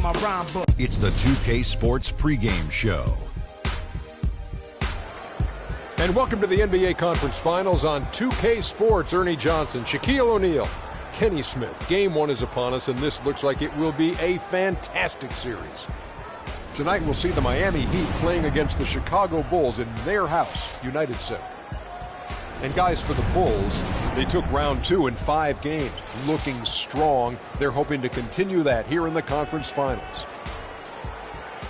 my rhyme book. It's the 2K Sports pregame show. And welcome to the NBA Conference Finals on 2K Sports. Ernie Johnson, Shaquille O'Neal, Kenny Smith. Game one is upon us, and this looks like it will be a fantastic series. Tonight we'll see the Miami Heat playing against the Chicago Bulls in their house, United Center. And guys, for the Bulls, they took round two in 5 games, looking strong. They're hoping to continue that here in the conference finals.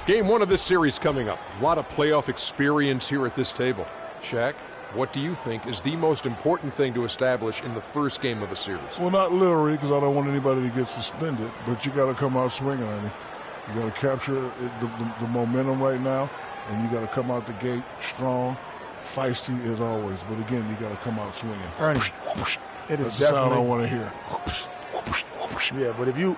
Game one of this series coming up. A lot of playoff experience here at this table. Shaq, what do you think is the most important thing to establish in the first game of a series? Well, not literally, because I don't want anybody to get suspended, but you got to come out swinging, honey. You got to capture the momentum right now, and you got to come out the gate strong, feisty as always. But again, you got to come out swinging. Ernie, it is That's the sound I want to hear. Yeah, but if you,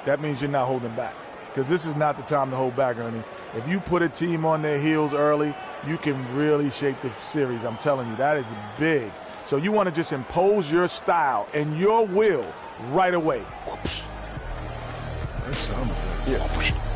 that means you're not holding back. Because this is not the time to hold back, Ernie. If you put a team on their heels early, you can really shape the series. I'm telling you, that is big. So you want to just impose your style and your will right away. That sound effect. Yeah.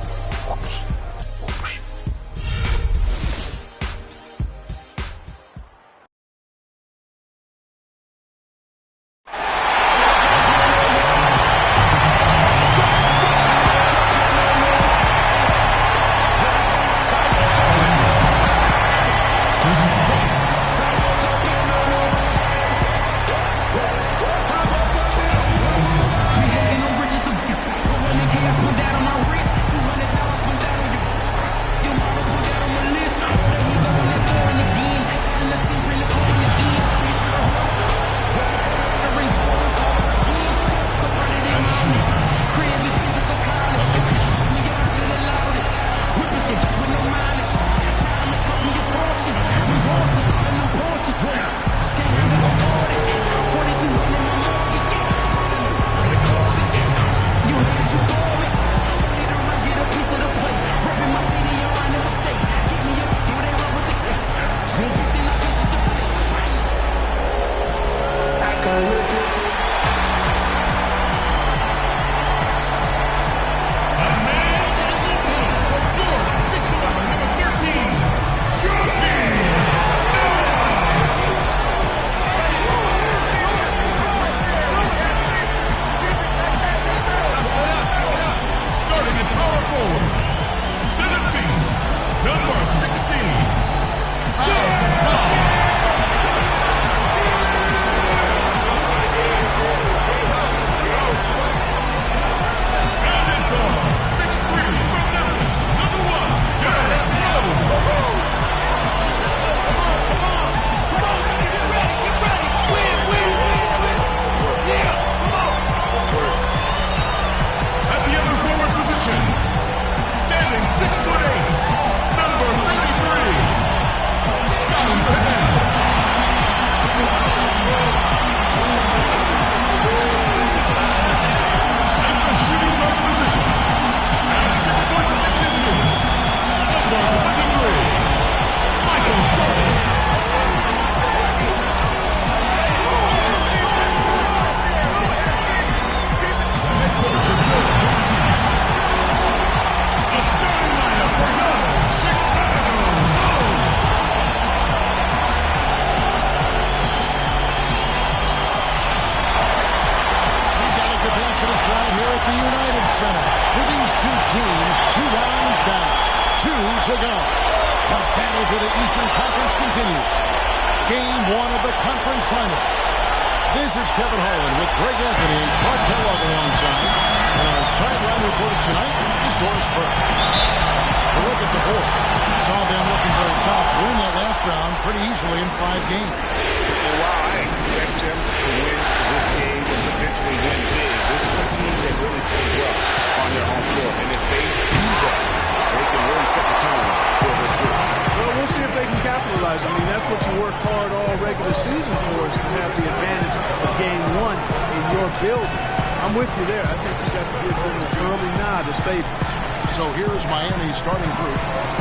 So here's Miami's starting group.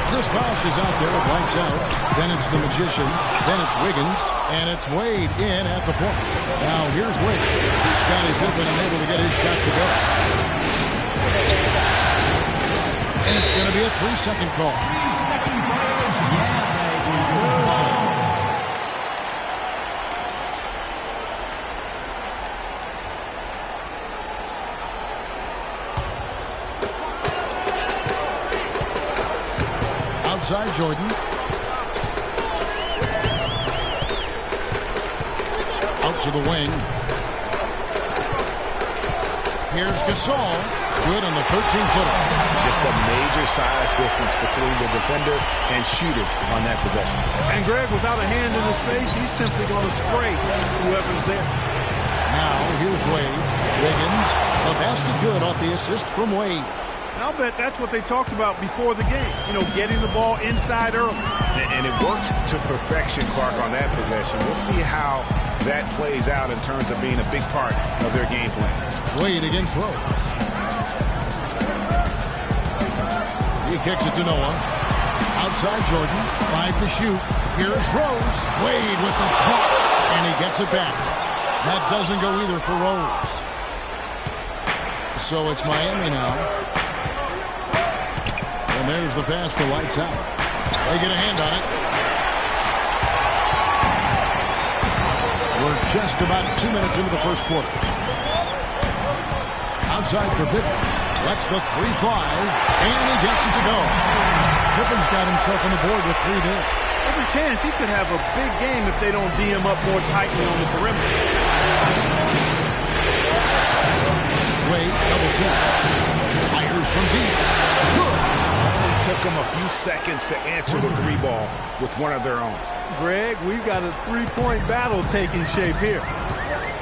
Chris Bosh is out there, lights out. Then it's the Magician. Then it's Wiggins. And it's Wade in at the point. Now here's Wade. Scottie Pippen unable to get his shot to go. And it's going to be a 3-second call. Outside Jordan. Out to the wing. Here's Gasol. Good on the 13-footer. Just a major size difference between the defender and shooter on that possession. And Greg, without a hand in his face, he's simply going to spray whoever's there. Now, here's Wade. Wiggins. The basket good off the assist from Wade. And I'll bet that's what they talked about before the game. You know, getting the ball inside early. And it worked to perfection, Clark, on that possession. We'll see how that plays out in terms of being a big part of their game plan. Wade against Rose. He kicks it to Noah. Outside Jordan. 5 to shoot. Here's Rose. Wade with the pump. And he gets it back. That doesn't go either for Rose. So it's Miami now. And there's the pass to Lights Out. They get a hand on it. We're just about 2 minutes into the first quarter. Outside for Pippen. Lets the 3 fly. And he gets it to go. Pippen's got himself on the board with 3 there. There's a chance he could have a big game if they don't D him up more tightly on the perimeter. Wade, double team. Fires from deep. Good. It took them a few seconds to answer the 3 ball with one of their own. Greg, we've got a 3-point battle taking shape here.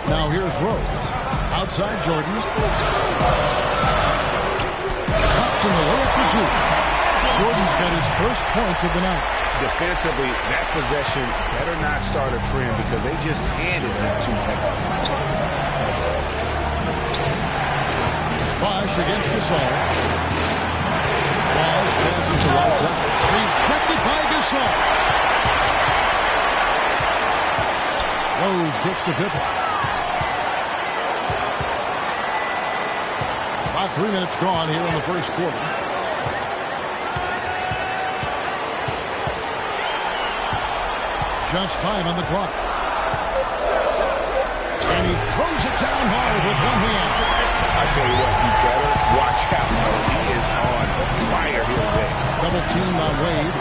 Now here's Rose. Outside Jordan. Pops in the layup for 2. Jordan's got his first points of the night. Defensively, that possession better not start a trend because they just handed him 2 points. Bosh against Gasol. Bosh passes to Lights Out. Rejected by Gasol. Rose gets to Pippen. About 3 minutes gone here in the first quarter. Just 5 on the clock. And he throws it down hard with one hand. I tell you what, you better watch out, because he is on fire here today. Double team on Wade.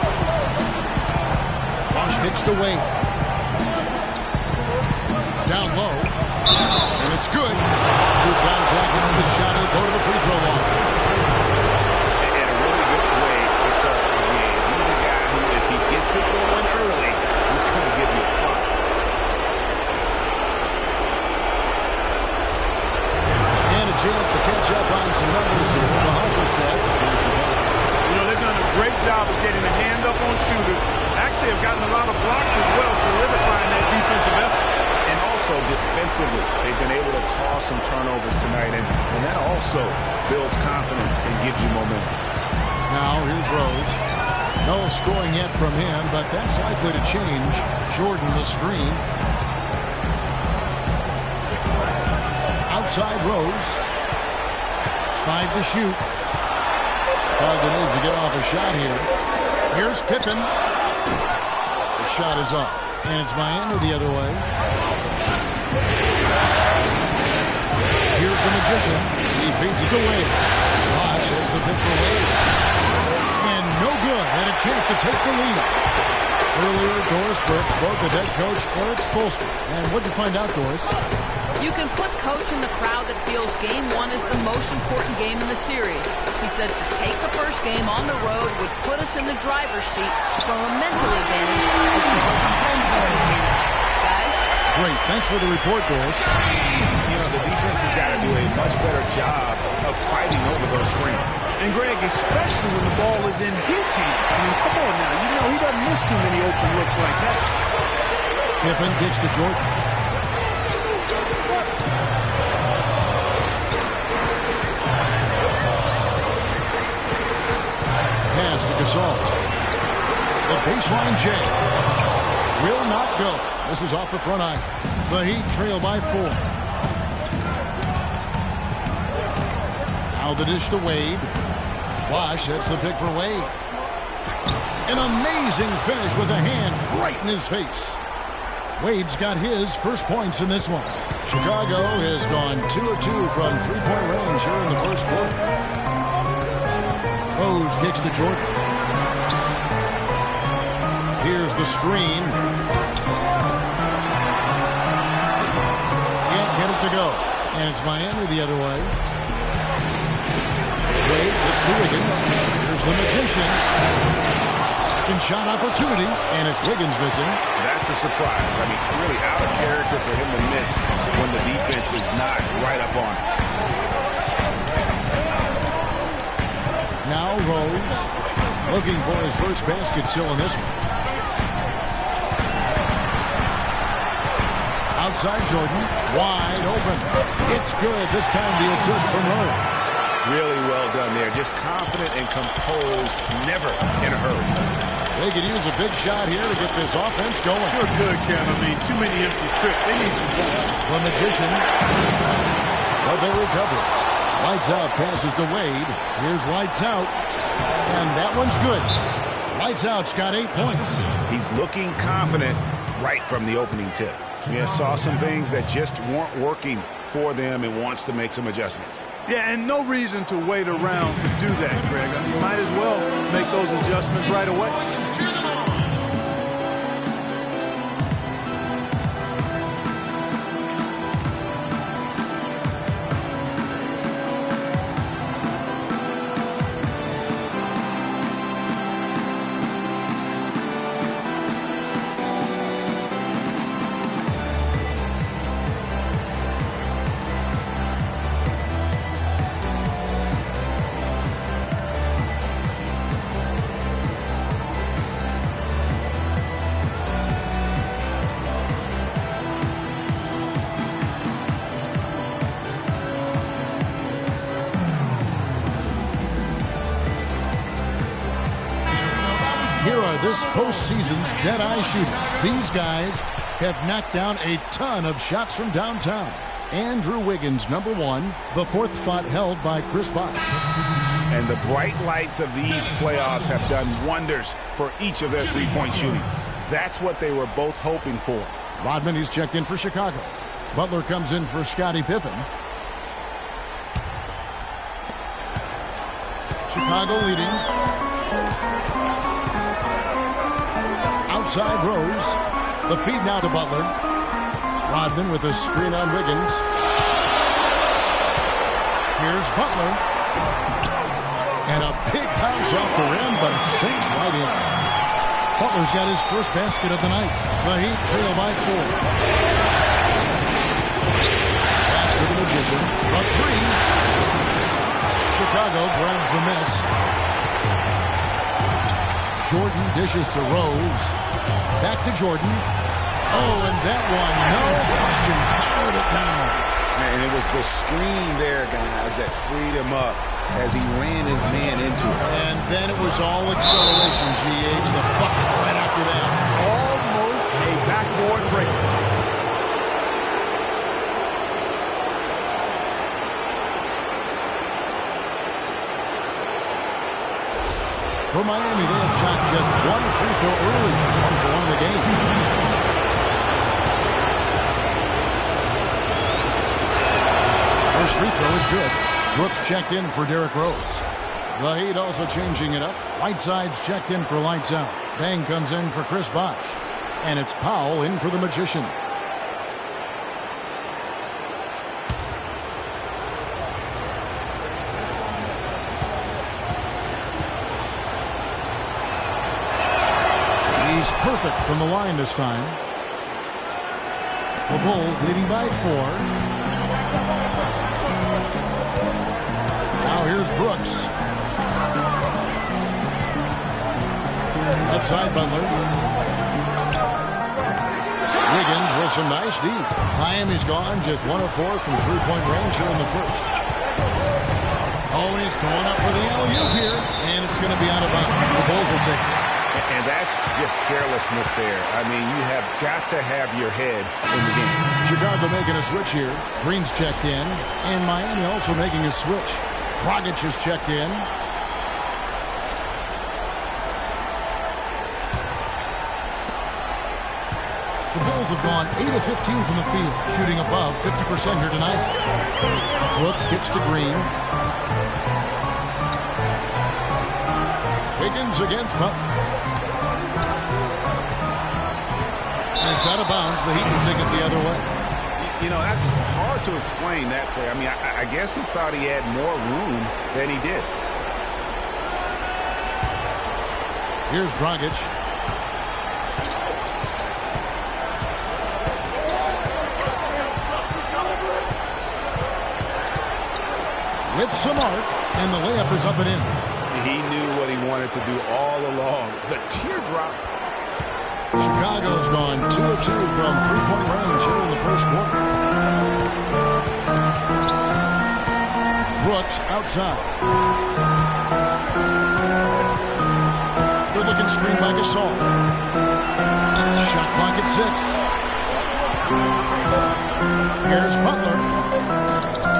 Bosh kicks to Wade. Down low. And it's good. Through contact, it's the shot. He'll go to the free throw line. And a really good way to start the game. He's a guy who, if he gets it going early, he's going to give you a problem. And a chance to catch up on some numbers here. The hustle stats. You know, they've done a great job of getting a hand up on shooters. Actually have gotten a lot of blocks as well, solidifying that defensive effort. And also defensively, they've been able to cause some turnovers tonight, and that also builds confidence and gives you momentum. Now here's Rose. No scoring yet from him, but that's likely to change. Jordan the screen. Outside Rose. 5 to shoot. Ogden needs to get off a shot here. Here's Pippen. The shot is off. And it's Miami the other way. Here's the Magician. He feeds it to Wade. Bosh has the pick for Wade. And no good. And a chance to take the lead. Earlier, Doris Burke spoke with head coach Eric Spoelstra. And what'd you find out, Doris? You can put coach in the crowd that feels game 1 is the most important game in the series. He said to take the first game on the road would put us in the driver's seat from a mental advantage as well as a home field advantage. Guys? Great. Thanks for the report, Doris. You know, the defense has got to do a much better job of fighting over those screens. And Greg, especially when the ball is in his hands. I mean, come on now. You know, he doesn't miss too many open looks like that. Pippen kicks to Jordan. Pass to Gasol. The baseline J. Will not go. This is off the front eye. The Heat trail by 4. Now the dish to Wade. Bosch hits the pick for Wade. An amazing finish with a hand right in his face. Wade's got his first points in this one. Chicago has gone 2 of 2 from three-point range here in the first quarter. Rose kicks to Jordan. Here's the screen. Can't get it to go. And it's Miami the other way. Wade gets to Wiggins. Here's the Magician. Second shot opportunity, and it's Wiggins missing. That's a surprise. I mean, really out of character for him to miss when the defense is not right up on him. Now Rose looking for his first basket still in this one. Outside Jordan, wide open. It's good. This time the assist from Rose. Really well done there. Just confident and composed, never in a hurry. They could use a big shot here to get this offense going. Sure good, Ken. I mean, too many empty trips. They need some ball. The Magician. But they recover it. Lights out passes to Wade. Here's lights out. And that one's good. Lights out's got 8 points. He's looking confident right from the opening tip. Yeah, saw some things that just weren't working for them and wants to make some adjustments. Yeah, and no reason to wait around to do that, Greg. I mean, you might as well make those adjustments right away. This postseason's dead-eye shooter. These guys have knocked down a ton of shots from downtown. Andrew Wiggins, number 1, the 4th spot held by Chris Bosh. And the bright lights of these playoffs have done wonders for each of their three-point shooting. That's what they were both hoping for. Rodman is checked in for Chicago. Butler comes in for Scottie Pippen. Chicago leading. Outside Rose. The feed now to Butler. Rodman with a screen on Wiggins. Here's Butler. And a big bounce off the rim, but it sinks right in. Butler's got his first basket of the night. The Heat trail by 4. Pass to the Magician. A 3. Chicago grabs the miss. Jordan dishes to Rose. Back to Jordan. Oh, and that one, no question, powered it down. And it was the screen there, guys, that freed him up as he ran his man into it. And then it was all acceleration, GH, the bucket right after that. Almost a backboard breaker. For Miami, they have shot just one free throw early. 1 for 1 in the game. First free throw is good. Brooks checked in for Derrick Rose. The Heat also changing it up. Whiteside's checked in for lights out. Dang comes in for Chris Bosh. And it's Powell in for the Magician. He's perfect from the line this time. The Bulls leading by 4. Now here's Brooks. Left side Butler. Wiggins with some nice D. Miami's gone just 1 of 4 from three-point range here in the first. Oh, and he's going up for the alley-oop here, and it's going to be out of bounds. The Bulls will take it. And that's just carelessness there. I mean, you have got to have your head in the game. Chicago making a switch here. Green's checked in. And Miami also making a switch. Dragic is checked in. The Bills have gone 8 of 15 from the field, shooting above 50% here tonight. Brooks gets to Green. Wiggins against Butler. And it's out of bounds. The Heat will take it the other way. You know, that's hard to explain that play. I mean, I guess he thought he had more room than he did. Here's Dragic. With some arc, and the layup is up and in. He knew what he wanted to do all along. The teardrop. Chicago's gone 2 of 2 from three-point range here in the first quarter. Brooks outside. Good-looking screen by Gasol. Shot clock at 6. Here's Butler.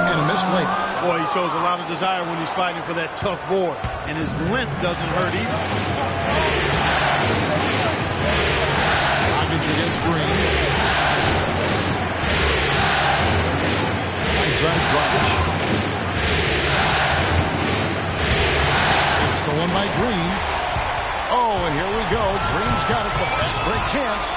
And a missed layup. Boy, he shows a lot of desire when he's fighting for that tough board. And his length doesn't hurt either. Dragic against Green. Outside Dragic. It's stolen by Green. Oh, and here we go. Green's got it. The fast break chance.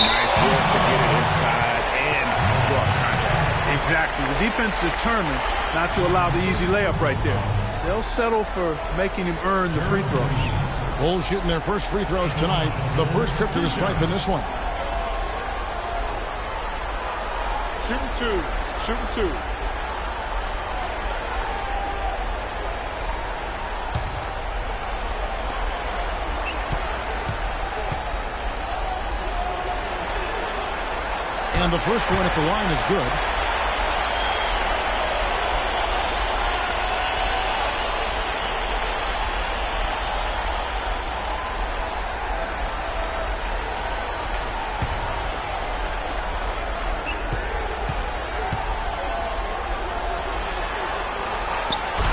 Nice work to get it inside and draw contact. Exactly. The defense determined not to allow the easy layup right there. They'll settle for making him earn the free throws. Bulls shooting their first free throws tonight. The first trip to the stripe in this one. Shooting two. Shooting two. And the first one at the line is good.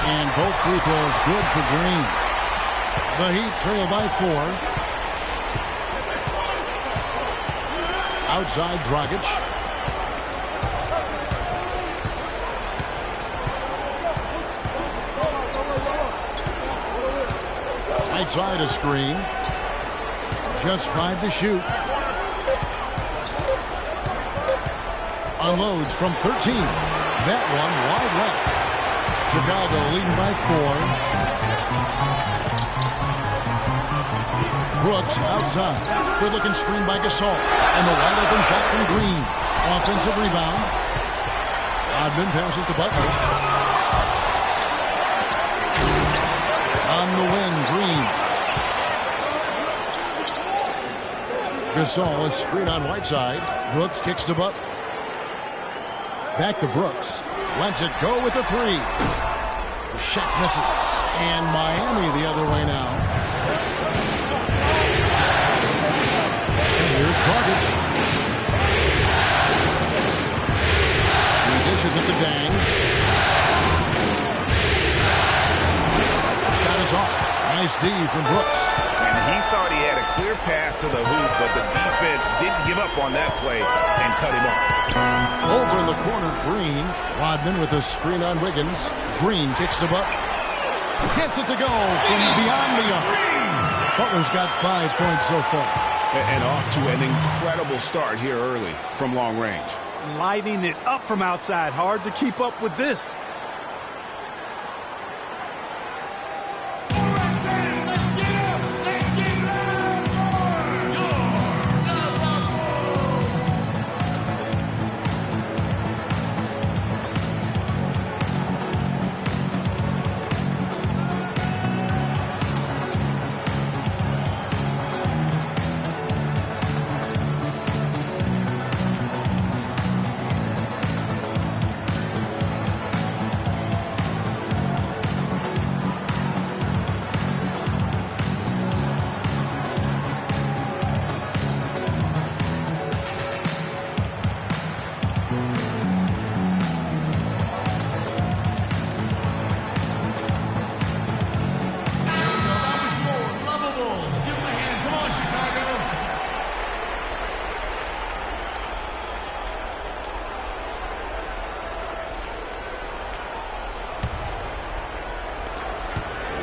And both free throws good for Green. The Heat trail by 4. Outside Dragic. Outside a screen. Just 5 to shoot. Unloads from 13. That one wide left. Chicago leading by 4. Brooks outside. Good-looking screen by Gasol. And the wide-open shot from Green. Offensive rebound. Rodman passes to Butler. On the wing, Green. Gasol is screen on Whiteside. Brooks kicks to Butler. Back to Brooks. Lets it go with the 3. The shot misses. And Miami the other way now. And here's Dragic. He dishes it to Dang. Shot is off. Nice D from Brooks. And he thought he had a clear path to the hoop, but the defense didn't give up on that play and cut him off. Over in the corner, Green. Rodman with a screen on Wiggins. Green kicks to Butler. Gets it to go from beyond the arc. Butler's got 5 points so far. And off to an incredible start here early from long range. Lighting it up from outside. Hard to keep up with this.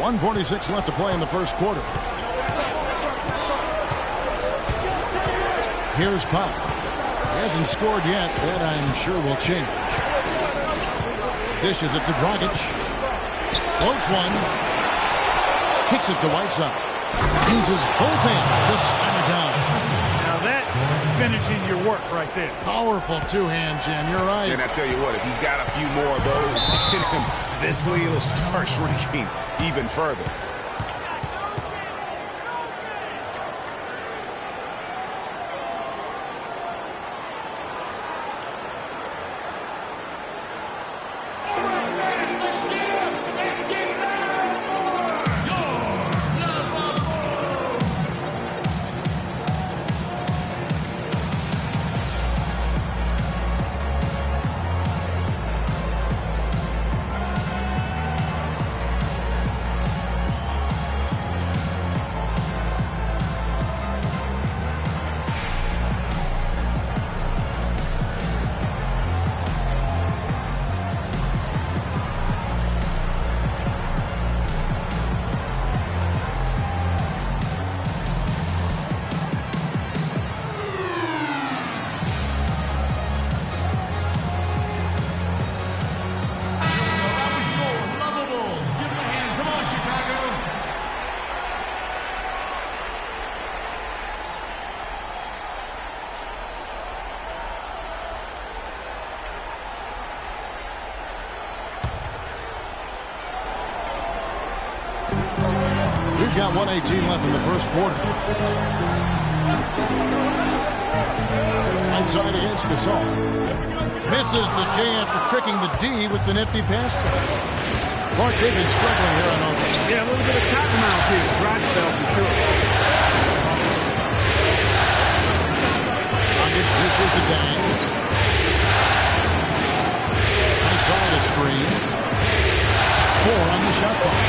1:46 left to play in the first quarter. Here's Pop. He hasn't scored yet. That, I'm sure, will change. Dishes it to Dragic. Floats one. Kicks it to Whiteside. Uses both hands to slam it down. Now that's finishing your work right there. Powerful two-hand jam. You're right. And I tell you what, if he's got a few more of those in him, this lead will start shrinking even further. We've got 1:18 left in the first quarter. Inside against Gasol. Misses the J after tricking the D with the nifty pass. Clark David struggling here on offense. Yeah, a little bit of cotton mouth here. Dry spell for sure. Dragic dishes the Dang. Inside a screen. 4 on the shot clock.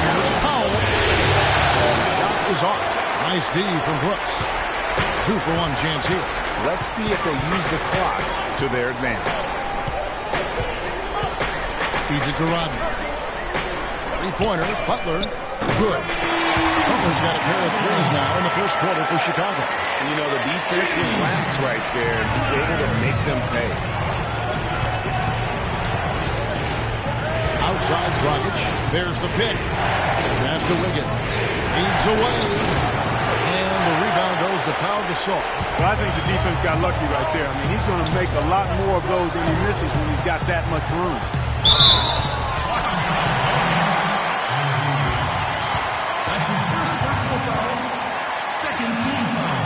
Here's Powell. The shot is off. Nice D from Brooks. 2-for-1 chance here. Let's see if they use the clock to their advantage. Feeds it to Rodney. Three-pointer. Butler. Good. Butler's got a pair of threes now in the first quarter for Chicago. And you know, the defense was lax right there. He's able to make them pay. Outside Dragic. There's the pick. Pass to Wiggins. Feeds away. And the rebound goes to Pau Gasol. Well, I think the defense got lucky right there. I mean, he's going to make a lot more of those than he misses when he's got that much room. That's his first personal foul. Second team foul.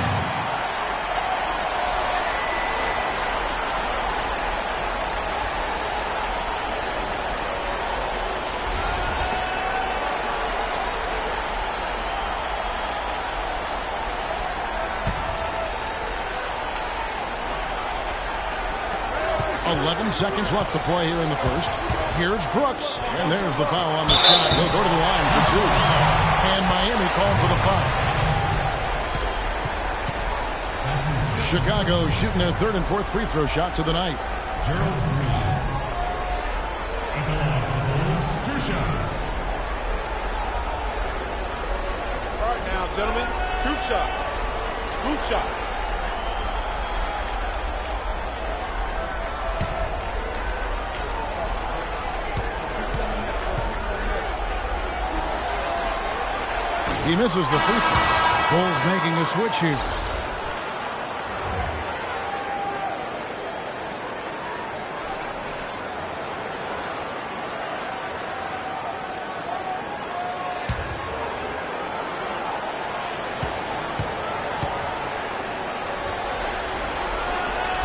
Seconds left to play here in the first. Here's Brooks. And there's the foul on the shot. He'll go to the line for 2. And Miami called for the foul. Chicago shooting their third and fourth free throw shots of the night. Gerald Green. 2 shots. All right now, gentlemen, 2 shots. 2 shots. He misses the free throw. Bulls making a switch here.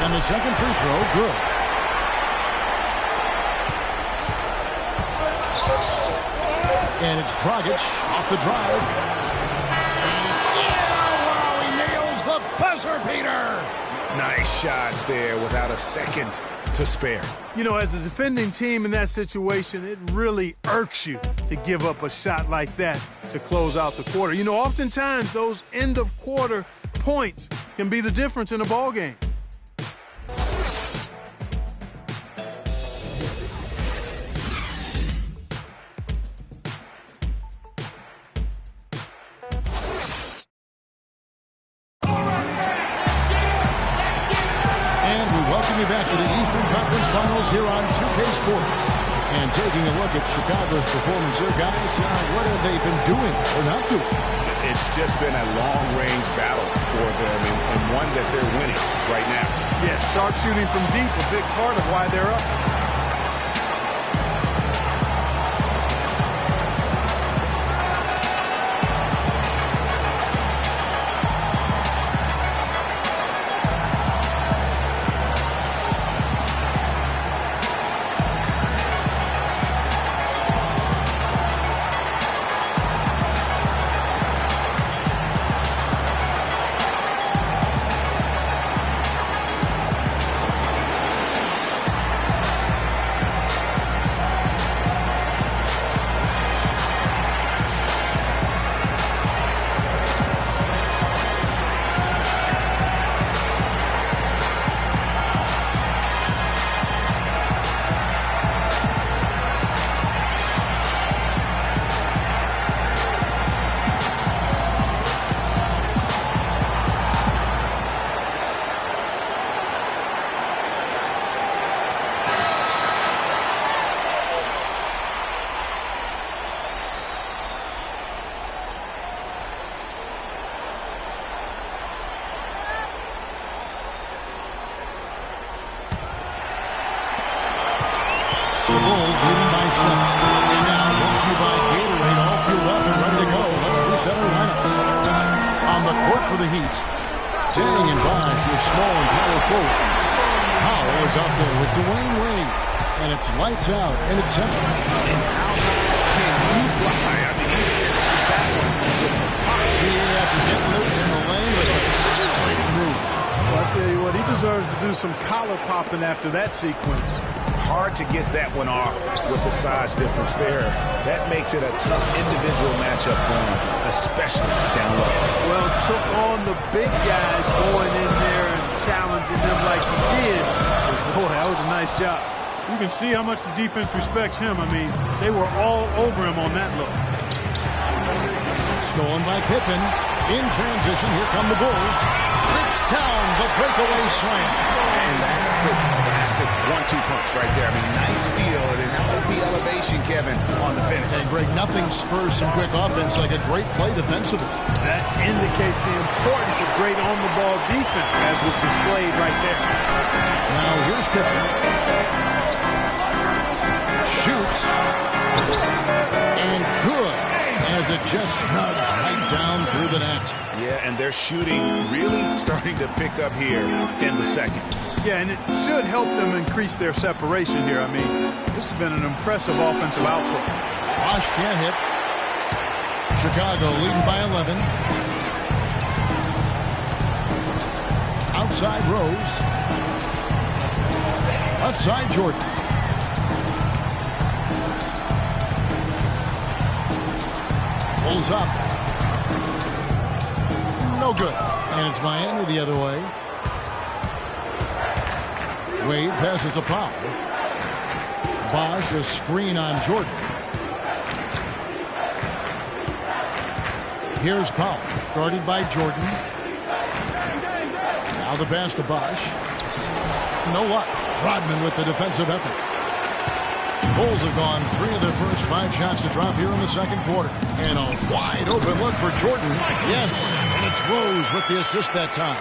And the second free throw, good. And it's Dragic off the drive. Buzzer beater! Nice shot there without a second to spare. You know, as a defending team in that situation, it really irks you to give up a shot like that to close out the quarter. You know, oftentimes those end-of-quarter points can be the difference in a ball game. Finals here on 2K Sports. And taking a look at Chicago's performance here, guys, what have they been doing or not doing? It's just been a long-range battle for them and one that they're winning right now. Yeah, sharpshooting from deep, a big part of why they're up. The Bulls leading by 7. And now, brought to you by Gatorade, all fueled up and ready to go. Let's reset our lineups. On the court for the Heat, Dang and Bosh are small and power forwards. Powell is out there with Dwayne Wade. And it's lights out in its center. And how can you fly? I mean, he finishes that one with some pop. Yeah, after getting loose in the lane with a scintillating move. Well, I'll tell you what, he deserves to do some collar popping after that sequence. Hard to get that one off with the size difference there. That makes it a tough individual matchup for him, especially down low. Well, took on the big guys going in there and challenging them like he did. Boy, that was a nice job. You can see how much the defense respects him. I mean, they were all over him on that look. Stolen by Pippen. In transition, here come the Bulls. Trips down the breakaway slam. And that's the classic 1-2 punch right there. I mean, nice steal. And how about the elevation, Kevin, on the finish? And Greg, nothing spurs some quick offense like a great play defensively. That indicates the importance of great on-the-ball defense, as was displayed right there. Now here's Pippen. Shoots. And good. As it just snugs right down through the net. Yeah, and their shooting really starting to pick up here in the second. Yeah, and it should help them increase their separation here. I mean, this has been an impressive offensive output. Bosh can't hit. Chicago leading by 11. Outside Rose. Left side Jordan. Pulls up. No good. And it's Miami the other way. Wade passes to Powell. Bosh, a screen on Jordan. Here's Powell, guarded by Jordan. Now the pass to Bosh. No luck. Rodman with the defensive effort. Bulls have gone 3 of their first 5 shots to drop here in the second quarter. And a wide open look for Jordan. Yes, and it's Rose with the assist that time.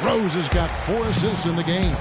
Rose has got 4 assists in the game.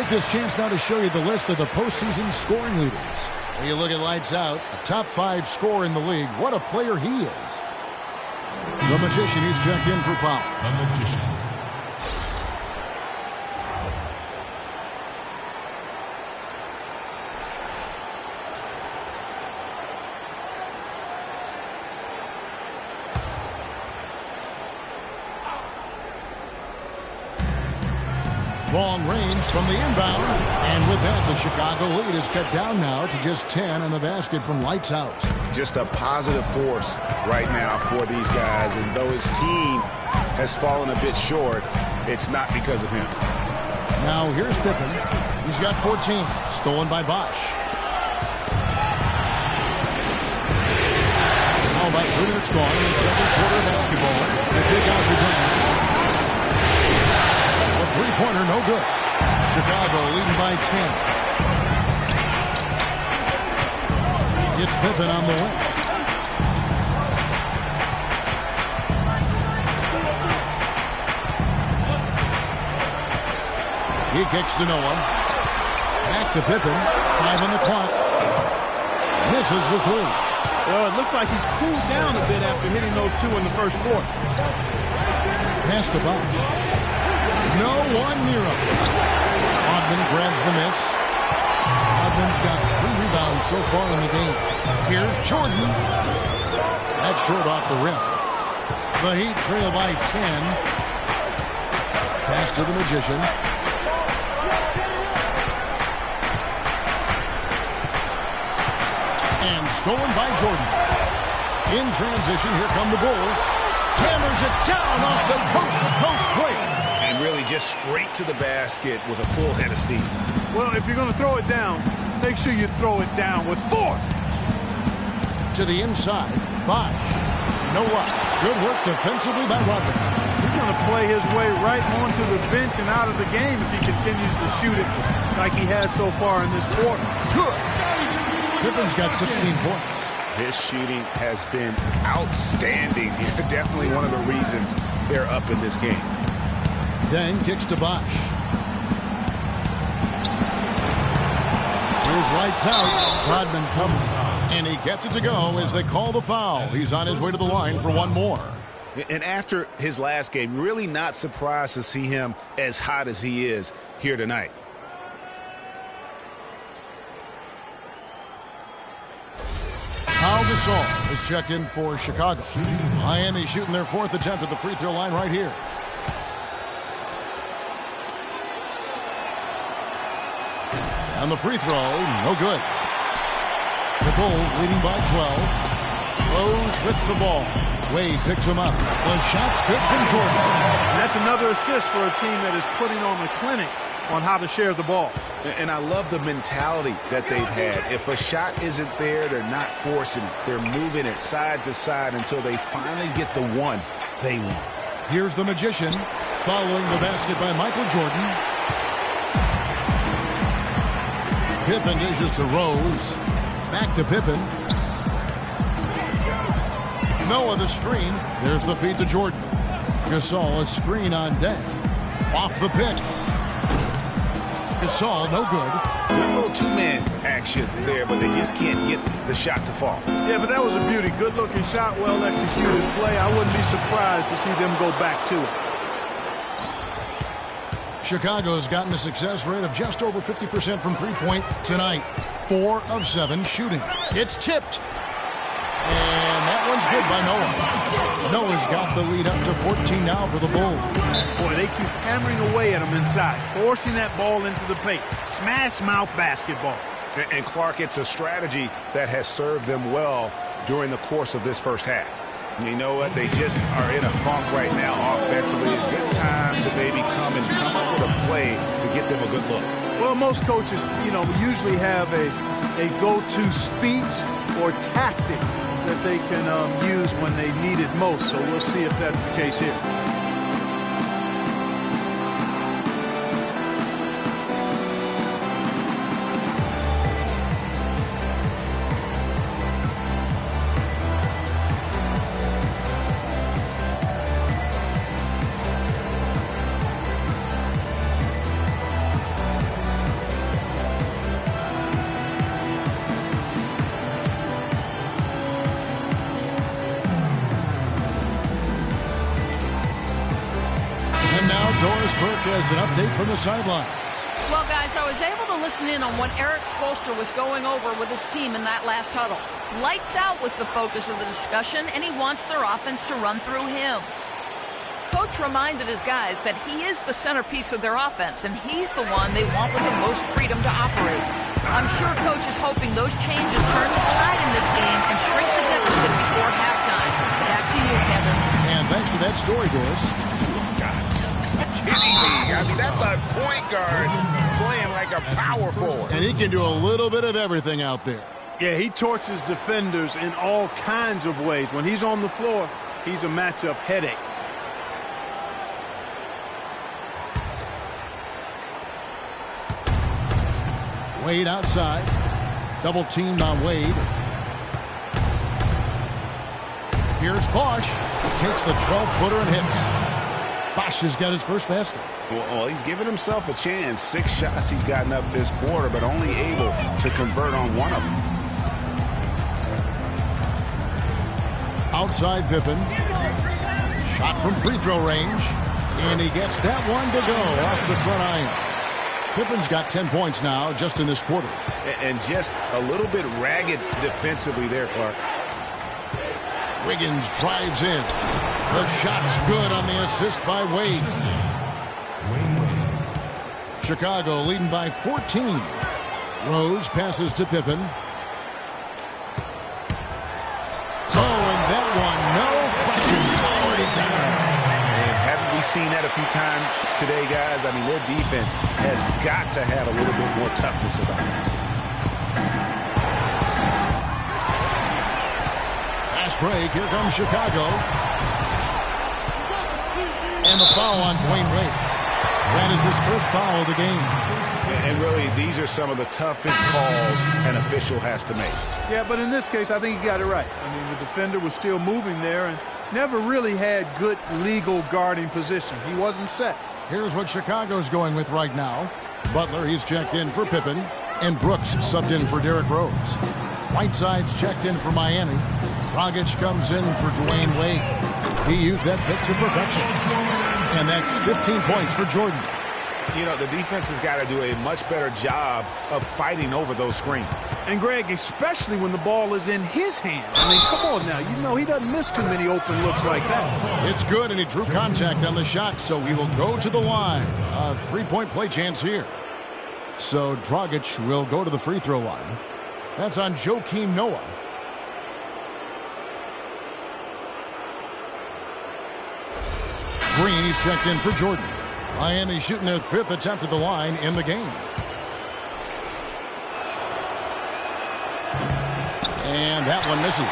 take this chance now to show you the list of the postseason scoring leaders. When you look at lights out, a top 5 scorer in the league. What a player he is. The Magician, he's checked in for foul. The Magician. Long range from the inbound. And with that, the Chicago lead is cut down now to just 10 on the basket from lights out. Just a positive force right now for these guys. And though his team has fallen a bit short, it's not because of him. Now here's Pippen. He's got 14. Stolen by Bosch. Now about 3 minutes gone in the second quarter of basketball. The kick out to Grant. Three-pointer, no good. Chicago leading by 10. It's Pippen on the wing. He kicks to Noah. Back to Pippen. 5 on the clock. Misses the 3. Well, it looks like he's cooled down a bit after hitting those 2 in the first quarter. Pass to Bosch. No one near him. Rodman grabs the miss. Rodman's got 3 rebounds so far in the game. Here's Jordan. That's short off the rim. The Heat trail by 10. Pass to the Magician. And stolen by Jordan. In transition, here come the Bulls. Hammers it down off the coast-to-coast plate. And really just straight to the basket with a full head of steam. Well, if you're going to throw it down, make sure you throw it down with force. To the inside, Bosch. No luck. Good work defensively by Rodman. He's going to play his way right onto the bench and out of the game if he continues to shoot it like he has so far in this quarter. Good. Pippen's got 16 points. His shooting has been outstanding here. Definitely one of the reasons they're up in this game. Then kicks to Bosch. Here's lights out. Rodman comes. And he gets it to go as they call the foul. He's on his way to the line for one more. And after his last game, really not surprised to see him as hot as he is here tonight. Pau Gasol is checked in for Chicago. Miami shooting their 4th attempt at the free throw line right here. And the free throw, no good. The Bulls leading by 12. Rose with the ball. Wade picks him up. The shot's good from Jordan. And that's another assist for a team that is putting on a clinic on how to share the ball. And I love the mentality that they've had. If a shot isn't there, they're not forcing it. They're moving it side to side until they finally get the one they want. Here's the Magician following the basket by Michael Jordan. Pippen dishes to Rose. Back to Pippen. Noah the screen. There's the feed to Jordan. Gasol a screen on deck. Off the pick. Gasol no good. A little 2-man action there, but they just can't get the shot to fall. Yeah, but that was a beauty. Good-looking shot, well-executed play. I wouldn't be surprised to see them go back to it. Chicago's gotten a success rate of just over 50% from three-point tonight. 4 of 7 shooting. It's tipped. And that one's good by Noah. Noah's got the lead up to 14 now for the Bulls. Boy, they keep hammering away at him inside, forcing that ball into the paint. Smash mouth basketball. And Clark, it's a strategy that has served them well during the course of this first half. You know what? They just are in a funk right now offensively. A good time to maybe come up with a play to get them a good look. Well, most coaches, usually have a go-to speech or tactic that they can use when they need it most. So we'll see if that's the case here. Doris Burke has an update from the sidelines. Well, guys, I was able to listen in on what Eric Spoelstra was going over with his team in that last huddle. Lights out was the focus of the discussion, and he wants their offense to run through him. Coach reminded his guys that he is the centerpiece of their offense, and he's the one they want with the most freedom to operate. I'm sure Coach is hoping those changes turn the tide in this game and shrink the deficit before halftime. Back to you, Kevin. And thanks for that story, Doris. Kidding me. I mean, that's a point guard playing like a power forward. And he can do a little bit of everything out there. Yeah, he torches defenders in all kinds of ways. When he's on the floor, he's a matchup headache. Wade outside. Double teamed on Wade. Here's Bosch. Takes the 12-footer and hits. Bosch has got his first basket. Well, he's given himself a chance. 6 shots he's gotten up this quarter, but only able to convert on one of them. Outside Pippen. Shot from free throw range. And he gets that one to go off the front iron. Pippen's got 10 points now just in this quarter. And just a little bit ragged defensively there, Clark. Wiggins drives in. The shot's good on the assist by Wade. Chicago leading by 14. Rose passes to Pippen. And that one, no question, powered it down. And haven't we seen that a few times today, guys? I mean, their defense has got to have a little bit more toughness about it. Fast break, here comes Chicago. And the foul on Dwayne Wade. That is his first foul of the game. And really, these are some of the toughest calls an official has to make. Yeah, but in this case, I think he got it right. I mean, the defender was still moving there and never really had good legal guarding position. He wasn't set. Here's what Chicago's going with right now. Butler, he's checked in for Pippen. And Brooks subbed in for Derrick Rose. Whiteside's checked in for Miami. Dragic comes in for Dwayne Wade. He used that pick to perfection. And that's 15 points for Jordan. You know, the defense has got to do a much better job of fighting over those screens. And, Greg, especially when the ball is in his hands. I mean, come on now. You know he doesn't miss too many open looks like that. It's good, and he drew contact on the shot, so he will go to the line. A three-point play chance here. So Dragic will go to the free throw line. That's on Joakim Noah. Green, he's checked in for Jordan. Miami shooting their 5th attempt at the line in the game. And that one misses.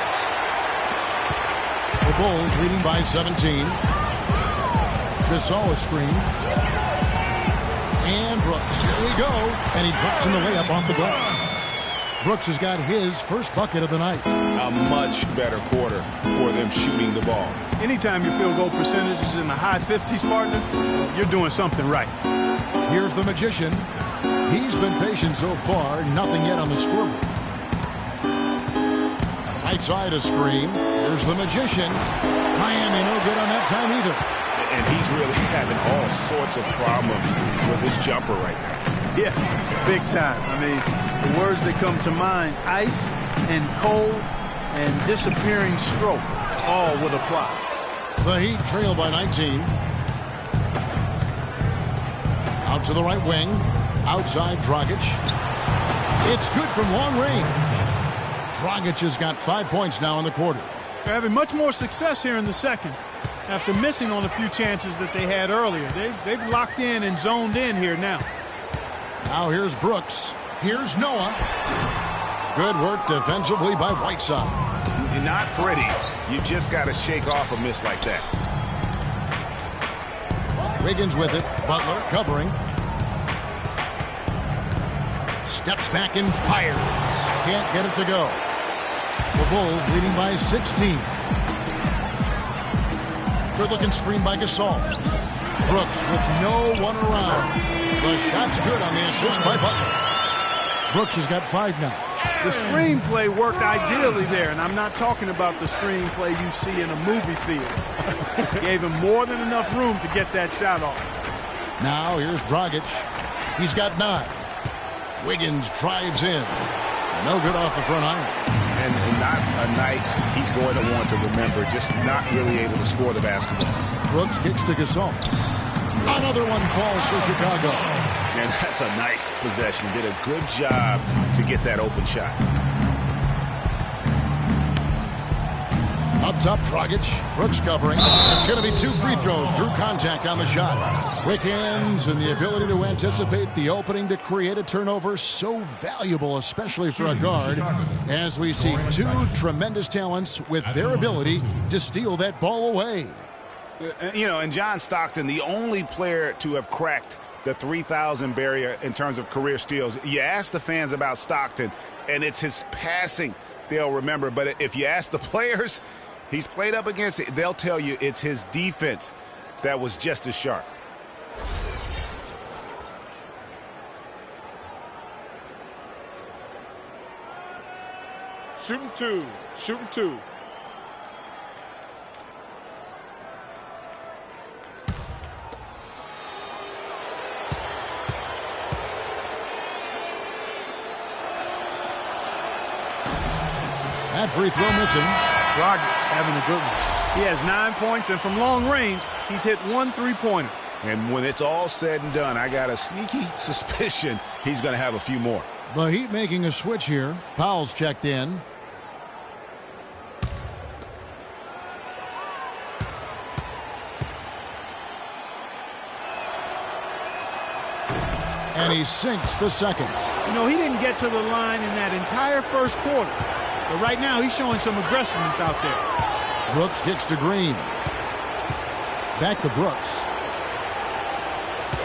The Bulls leading by 17. Gasol is screen. And Brooks, here we go. And he drops in the layup off the glass. Brooks has got his first bucket of the night. A much better quarter for them shooting the ball. Anytime your field goal percentage is in the high 50s, partner, you're doing something right. Here's the Magician. He's been patient so far. Nothing yet on the scoreboard. Right side a screen. Here's the Magician. Miami no good on that time either. And he's really having all sorts of problems with his jumper right now. Yeah, big time. I mean, the words that come to mind, ice and cold and disappearing stroke, all would apply. The Heat trail by 19. Out to the right wing. Outside Dragic. It's good from long range. Dragic has got 5 points now in the quarter. They're having much more success here in the second. After missing on a few chances that they had earlier. They've locked in and zoned in here now. Now here's Brooks. Here's Noah. Good work defensively by Whiteside. Not pretty. You just got to shake off a miss like that. Wiggins with it. Butler covering. Steps back and fires. Can't get it to go. The Bulls leading by 16. Good-looking screen by Gasol. Brooks with no one around. The shot's good on the assist by Butler. Brooks has got 5 now. The screenplay worked ideally there, and I'm not talking about the screenplay you see in a movie theater. Gave him more than enough room to get that shot off. Now here's Dragic. He's got 9. Wiggins drives in. No good off the front iron. And not a night he's going to want to remember, just not really able to score the basketball. Brooks kicks to Gasol. Another one falls for Chicago. And that's a nice possession. Did a good job to get that open shot. Up top, Dragic. Brooks covering. It's going to be 2 free throws. Drew contact on the shot. Quick hands and the ability to anticipate the opening to create a turnover. So valuable, especially for a guard, as we see 2 tremendous talents with their ability to steal that ball away. You know, and John Stockton, the only player to have cracked the 3,000 barrier in terms of career steals. You ask the fans about Stockton, and it's his passing they'll remember. But if you ask the players he's played up against, they'll tell you it's his defense that was just as sharp. Shooting 2. Shooting 2. That free throw missing. Dragic having a good one. He has 9 points, and from long range, he's hit 1 3-pointer. And when it's all said and done, I got a sneaky suspicion he's going to have a few more. The Heat making a switch here. Powell's checked in. And he sinks the second. You know, he didn't get to the line in that entire first quarter. But right now, he's showing some aggressiveness out there. Brooks kicks to Green. Back to Brooks.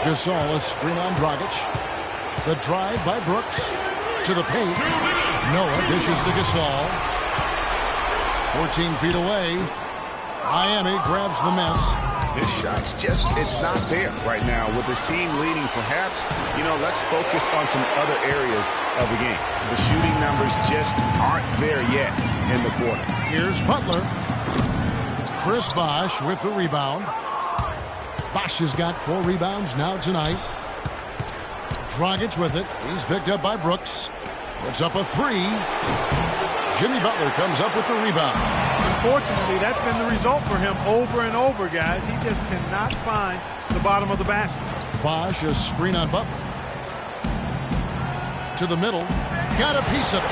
Gasol, a screen on Dragic. The drive by Brooks to the paint. Noah dishes to Gasol. 14 feet away. Miami grabs the miss. His shot's just, it's not there right now. With his team leading, perhaps, you know, let's focus on some other areas of the game. The shooting numbers just aren't there yet in the quarter. Here's Butler. Chris Bosh with the rebound. Bosh has got 4 rebounds now tonight. Dragic with it. He's picked up by Brooks. Puts up a 3. Jimmy Butler comes up with the rebound. Unfortunately, that's been the result for him over and over, guys. He just cannot find the bottom of the basket. Bosh, a screen on Butler. To the middle. Got a piece of it.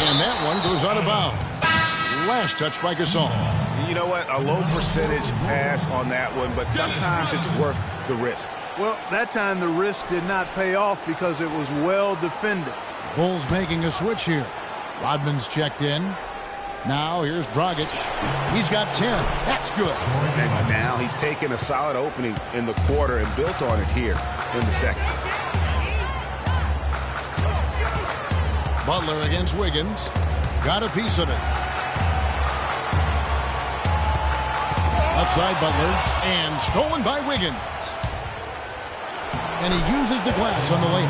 And that one goes out of bounds. Last touch by Gasol. You know what? A low percentage pass on that one, but sometimes it's worth the risk. Well, that time the risk did not pay off because it was well defended. Bulls making a switch here. Rodman's checked in. Now here's Dragic. He's got 10. That's good. And now he's taken a solid opening in the quarter and built on it here in the second. Butler against Wiggins. Got a piece of it. Outside Butler. And stolen by Wiggins. And he uses the glass on the lane.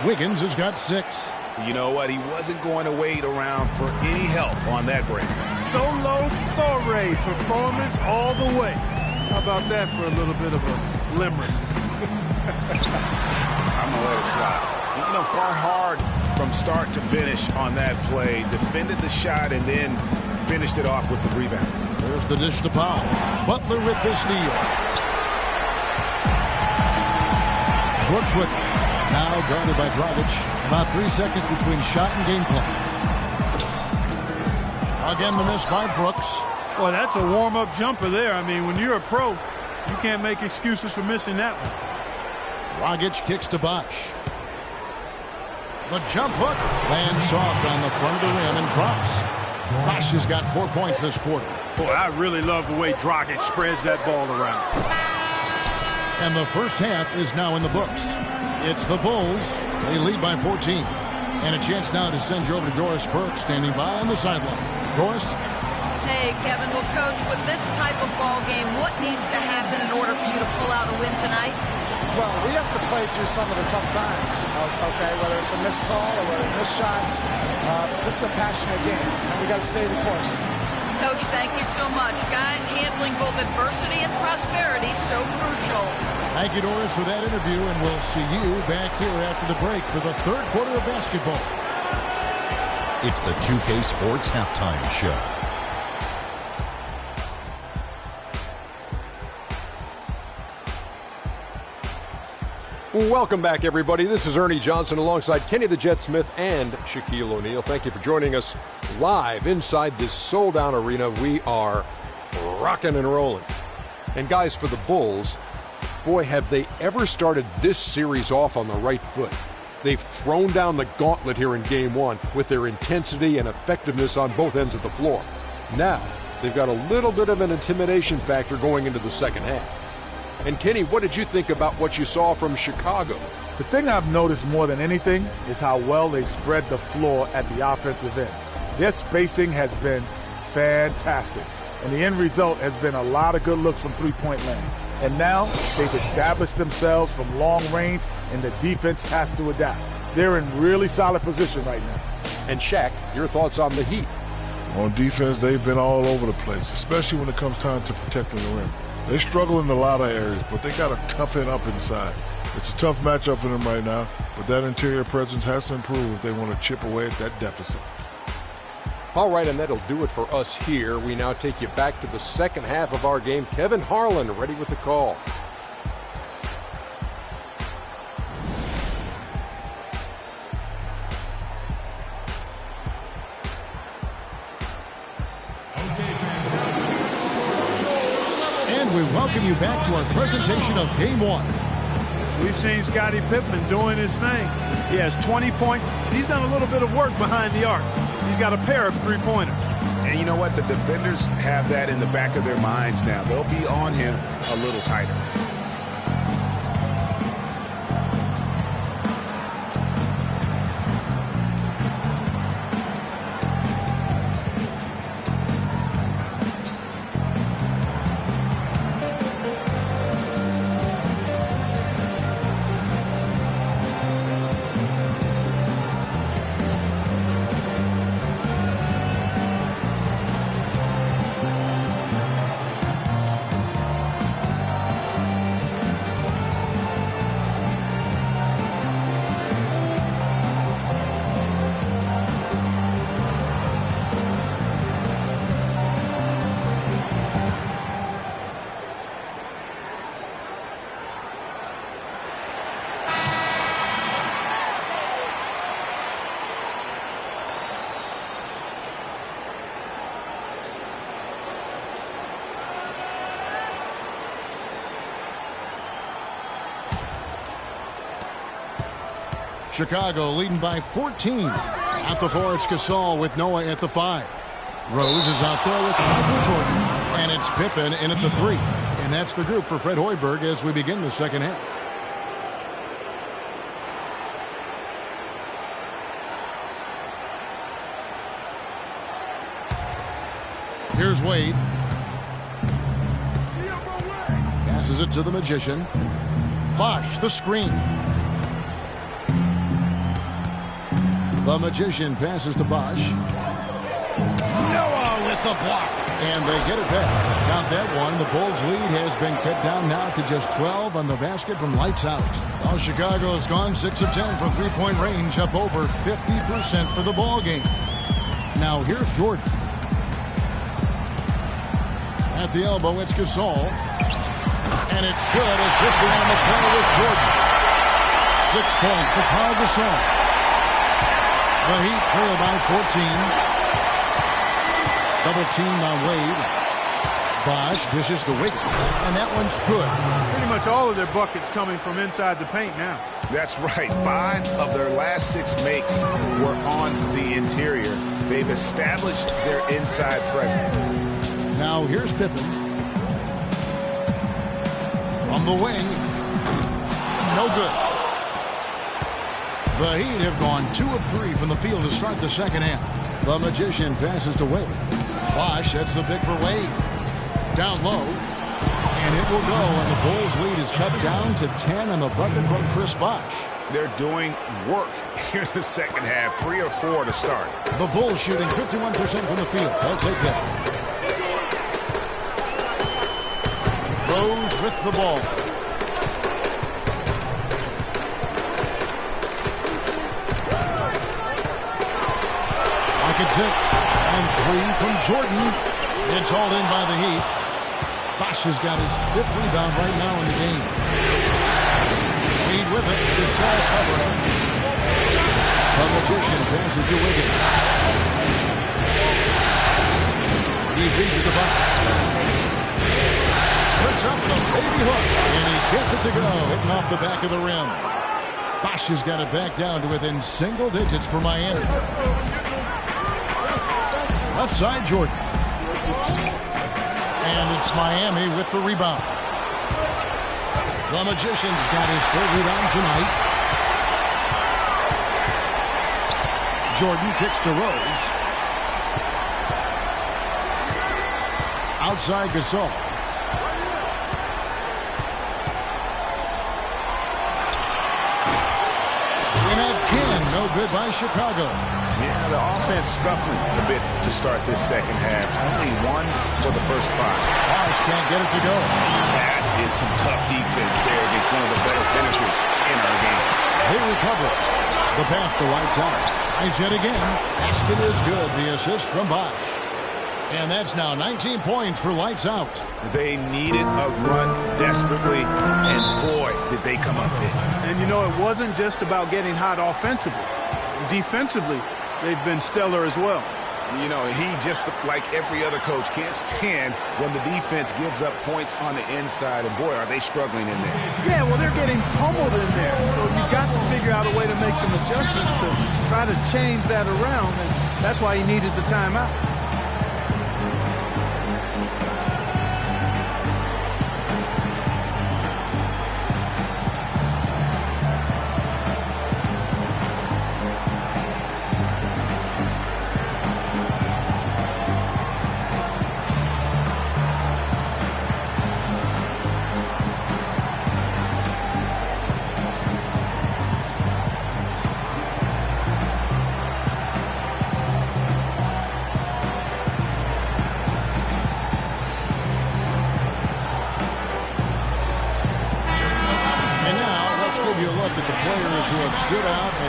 Wiggins has got 6. You know what? He wasn't going to wait around for any help on that break. Solo soiree performance all the way. How about that for a little bit of a limerick? I'm going to let it slide. You know, fought hard from start to finish on that play. Defended the shot and then finished it off with the rebound. There's the dish to Powell. Butler with the steal. Brooks with it. Now guarded by Dragic. About 3 seconds between shot and game clock. Again, the miss by Brooks. Well, that's a warm-up jumper there. I mean, when you're a pro, you can't make excuses for missing that one. Dragic kicks to Bosh. The jump hook lands soft on the front of the rim and drops. Bosh has got 4 points this quarter. Boy, I really love the way Dragic spreads that ball around. And the first half is now in the books. It's the Bulls. They lead by 14. And a chance now to send you over to Doris Burke, standing by on the sideline. Doris? Hey, Kevin. Well, Coach, with this type of ball game, what needs to happen in order for you to pull out a win tonight? Well, we have to play through some of the tough times, okay, whether it's a missed call or whether it's missed shots. This is a passionate game, and we got to stay the course. Coach, thank you so much. Guys, handling both adversity and prosperity, so crucial. Thank you, Doris, for that interview, and we'll see you back here after the break for the third quarter of basketball. It's the 2K Sports Halftime Show. Welcome back, everybody. This is Ernie Johnson alongside Kenny the Jet Smith and Shaquille O'Neal. Thank you for joining us live inside this sold-out arena. We are rocking and rolling. And guys, for the Bulls, boy, have they ever started this series off on the right foot. They've thrown down the gauntlet here in Game 1 with their intensity and effectiveness on both ends of the floor. Now, they've got a little bit of an intimidation factor going into the second half. And Kenny, what did you think about what you saw from Chicago? The thing I've noticed more than anything is how well they spread the floor at the offensive end. Their spacing has been fantastic, and the end result has been a lot of good looks from three-point land. And now they've established themselves from long range, and the defense has to adapt. They're in really solid position right now. And Shaq, your thoughts on the Heat? On defense, they've been all over the place, especially when it comes time to protecting the rim. They struggle in a lot of areas, but they got to toughen up inside. It's a tough matchup for them right now, but that interior presence has to improve if they want to chip away at that deficit. All right, and that'll do it for us here. We now take you back to the second half of our game. Kevin Harlan ready with the call. We welcome you back to our presentation of Game 1. We've seen Scottie Pippen doing his thing. He has 20 points. He's done a little bit of work behind the arc. He's got a pair of three-pointers. And you know what? The defenders have that in the back of their minds now. They'll be on him a little tighter. Chicago leading by 14. At the 4, it's Gasol with Noah at the 5. Rose is out there with Michael Jordan. And it's Pippen in at the 3. And that's the group for Fred Hoiberg as we begin the second half. Here's Wade. Passes it to the Magician. Bosh, the screen. The Magician passes to Bosh. Noah with the block. And they get it back. Count that one. The Bulls' lead has been cut down now to just 12 on the basket from lights out. Well, Chicago has gone 6 of 10 from three-point range, up over 50% for the ball game. Now here's Jordan. At the elbow, it's Gasol. And it's good. Assisting on the play with Jordan. 6 points for Paul Gasol. The Heat trail by 14. Double team on Wade. Bosh dishes to Wiggins. And that one's good. Pretty much all of their buckets coming from inside the paint now. That's right. 5 of their last 6 makes were on the interior. They've established their inside presence. Now here's Pippen. From the wing. No good. The Heat have gone 2 of 3 from the field to start the second half. The Magician passes to Wade. Bosh sets the pick for Wade. Down low. And it will go. And the Bulls' lead is cut down to 10 on the bucket from Chris Bosh. They're doing work here in the second half. 3 or 4 to start. The Bulls shooting 51% from the field. They'll take that. Rose with the ball. Pocket 6. And 3 from Jordan. It's all in by the Heat. Bosch has got his 5th rebound right now in the game. Lead with it. Gasol covering. The Magician passes to Wiggins. He feeds it to Bosch. Puts up the baby hook. And he gets it to go. Hitting off the back of the rim. Bosch has got it back down to within single digits for Miami. Left side, Jordan. And it's Miami with the rebound. The Magician's got his 3rd rebound tonight. Jordan kicks to Rose. Outside Gasol. In at 10, no good by Chicago. Yeah, the offense scuffling a bit to start this second half. Only 1 for the first 5. Bosch can't get it to go. That is some tough defense there against one of the better finishers in our game. They recover it. The pass to Lights Out. Tries yet again. Basket is good. The assist from Bosch. And that's now 19 points for Lights Out. They needed a run desperately, and boy, did they come up big. And you know, it wasn't just about getting hot offensively. Defensively, they've been stellar as well. You know, he just, like every other coach, can't stand when the defense gives up points on the inside. And boy, are they struggling in there. Yeah, well, they're getting pummeled in there. So you've got to figure out a way to make some adjustments to try to change that around. And that's why he needed the timeout.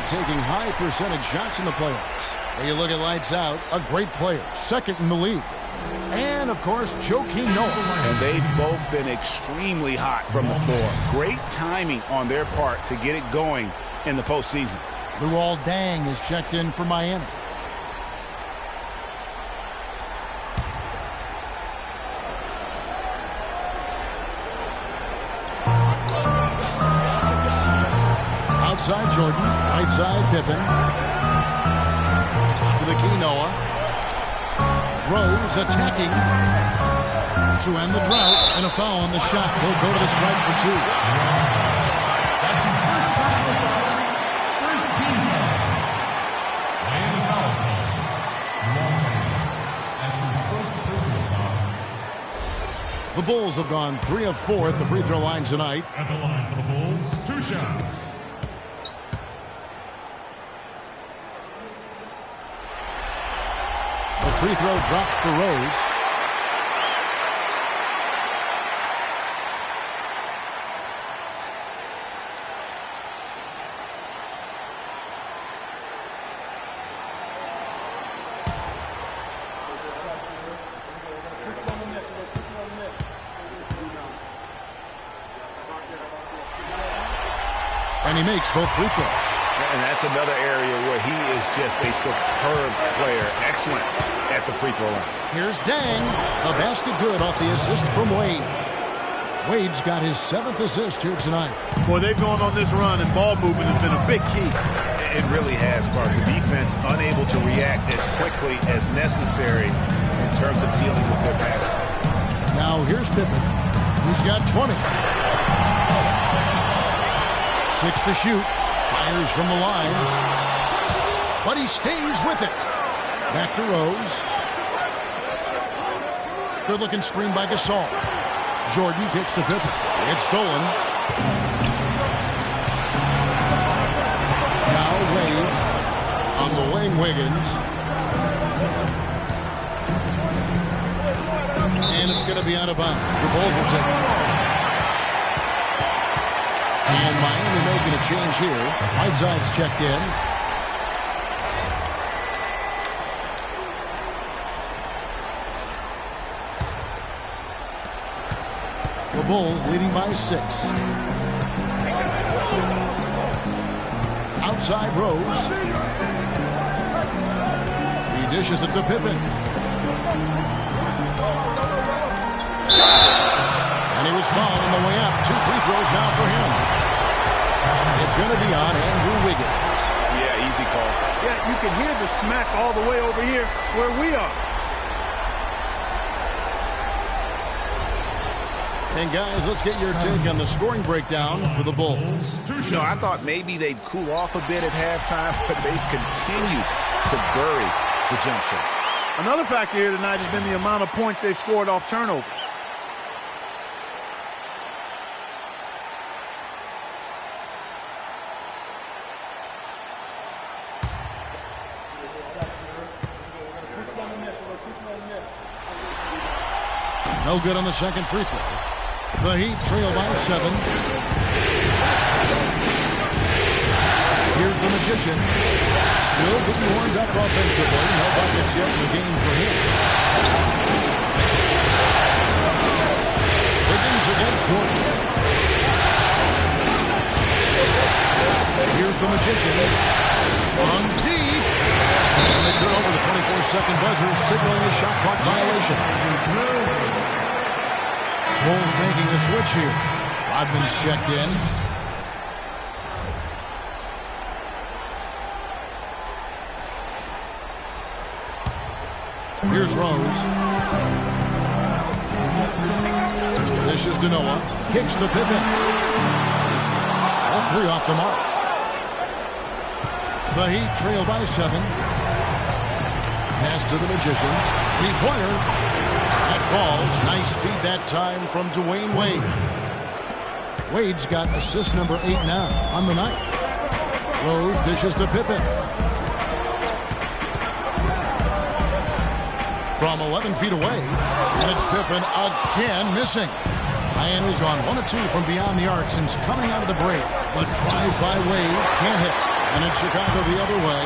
Taking high percentage shots in the playoffs. When you look at Lights Out, a great player, 2nd in the league. And, of course, Joakim Noah. And they've both been extremely hot from the floor. Great timing on their part to get it going in the postseason. Luol Deng is checked in for Miami. Outside Jordan, right side Pippen. Top of the key Noah. Rose attacking to end the drought, and a foul on the shot. He'll go to the stripe for 2. That's his first personal foul. First team foul. Miami foul. That's his first personal foul. The Bulls have gone 3 of 4 at the free throw line tonight. At the line for the Bulls, 2 shots. The free throw drops for Rose. And he makes both free throws. And that's another area where he is just a superb player. Excellent at the free throw line. Here's Deng. A basket good off the assist from Wade. Wade's got his 7th assist here tonight. Boy, they've gone on this run, and ball movement has been a big key. It really has, Clark. The defense unable to react as quickly as necessary in terms of dealing with their passing. Now here's Pippen. He's got 20. 6 to shoot. Fires from the line. But he stays with it. Back to Rose. Good-looking screen by Gasol. Jordan kicks to Pippen. It's stolen. Now Wade on the wing, Wiggins. And it's going to be out of bounds. The Bulls will take it. And Miami making a change here. Whiteside's checked in. The Bulls leading by 6. Outside Rose. He dishes it to Pippen. And he was fouled on the way up. 2 free throws now for him. It's going to be on Andrew Wiggins. Yeah, easy call. Yeah, you can hear the smack all the way over here where we are. And guys, let's get your take on the scoring breakdown for the Bulls. No, I thought maybe they'd cool off a bit at halftime, but they've continued to bury the jump shot. Another factor here tonight has been the amount of points they've scored off turnovers. No good on the second free throw. The Heat trail by 7. Here's the Magician. Still getting warmed up offensively. No buckets yet in the game for him. Wiggins against Jordan. Here's the Magician. On deep. And they turn over the 24-second buzzer, signaling a shot clock violation. Bulls making the switch here. Rodman's checked in. Here's Rose. This is Denoa. Kicks to Pippen. All 3 off the mark. The Heat trail by 7. Pass to the Magician. Three-pointer. That falls. Nice feed that time from Dwayne Wade. Wade's got assist number 8 now on the night. Rose dishes to Pippen. From 11 feet away. And it's Pippen again missing. Miami's gone 1 of 2 from beyond the arc since coming out of the break. But drive by Wade can't hit. And in Chicago the other way.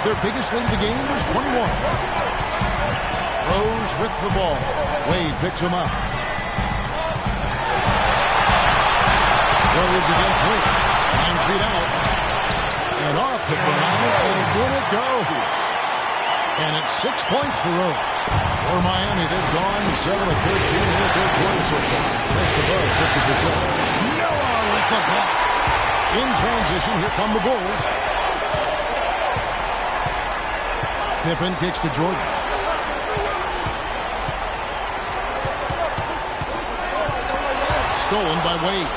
Their biggest lead of the game was 21. Rose with the ball. Wade picks him up. Rose against Wade. 9 feet out. And off the ground. And in it goes. And it's 6 points for Rose. For Miami, they've gone 7 of 13 in the third quarter so far. Just above 50%. Noah with the block. In transition, here come the Bulls. Pippen kicks to Jordan. Stolen by Wade.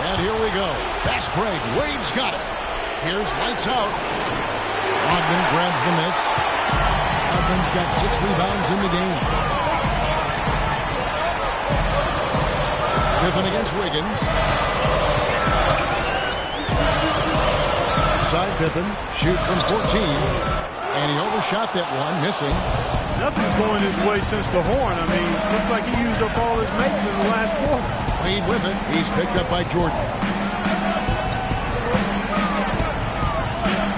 And here we go. Fast break. Wade's got it. Here's lights out. Rodman grabs the miss. Rodman's got 6 rebounds in the game. Pippen against Wiggins. Side Pippen shoots from 14. And he overshot that one, missing. Nothing's going his way since the horn. I mean, looks like he used up all his makes in the last quarter. Wade with it. He's picked up by Jordan.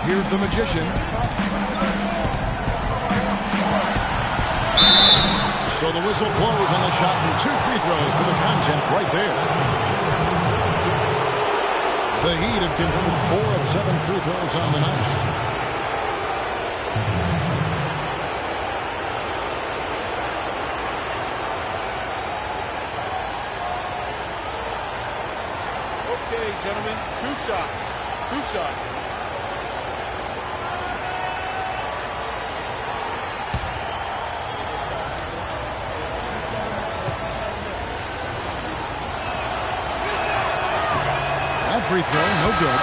Here's the Magician. So the whistle blows on the shot and 2 free throws for the contact right there. The Heat have converted 4 of 7 free throws on the night. Okay, gentlemen, 2 shots. 2 shots. That free throw, no good.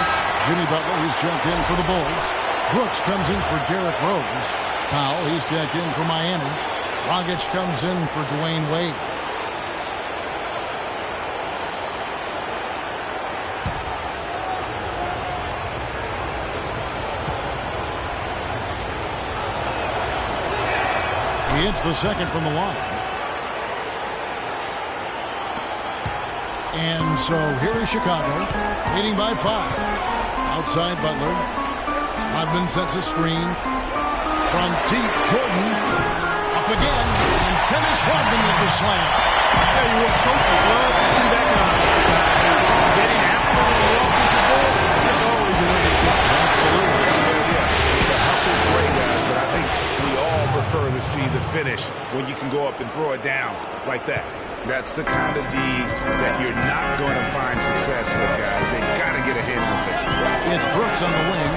Jimmy Butler, he's checked in for the Bulls. Brooks comes in for Derrick Rose. Powell, he's checked in for Miami. Dragic comes in for Dwayne Wade. He hits the second from the line. And so here is Chicago, leading by 5. Outside Butler. Rodman sets a screen. From deep, Jordan. Up again. And Dennis Rodman with the slam. Tell you what, Coach would love to see that kind of stuff. Getting after the offensive board, that's always a winning play. Absolutely. The hustle's great, guys, but I think we all prefer to see the finish when you can go up and throw it down like that. That's the kind of deed that you're not going to find success with, guys. They got to get a hand on the finish. It's Brooks on the wing.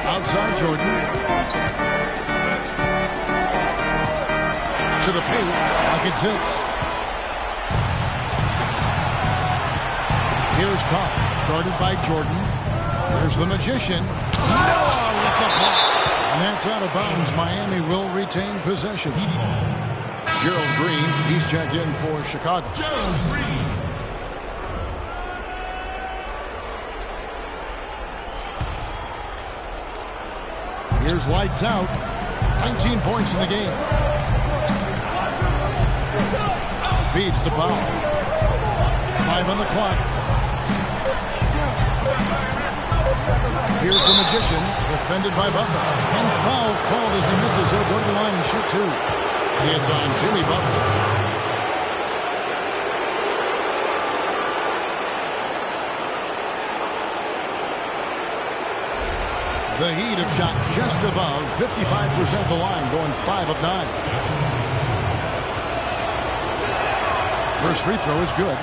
Outside Jordan. To the paint. Bucket 6. Here's Pop. Guarded by Jordan. There's the Magician. Noah with the block. And that's out of bounds. Miami will retain possession. Gerald Green, he's checked in for Chicago. Gerald Green. Here's lights out. 19 points in the game. Feeds to Powell. 5 on the clock. Here's the Magician, defended by Butler. And foul called as he misses. He'll go to the line and shoot 2. It's on Jimmy Butler. The Heat have shot just above 55% of the line, going 5 of 9. First free throw is good.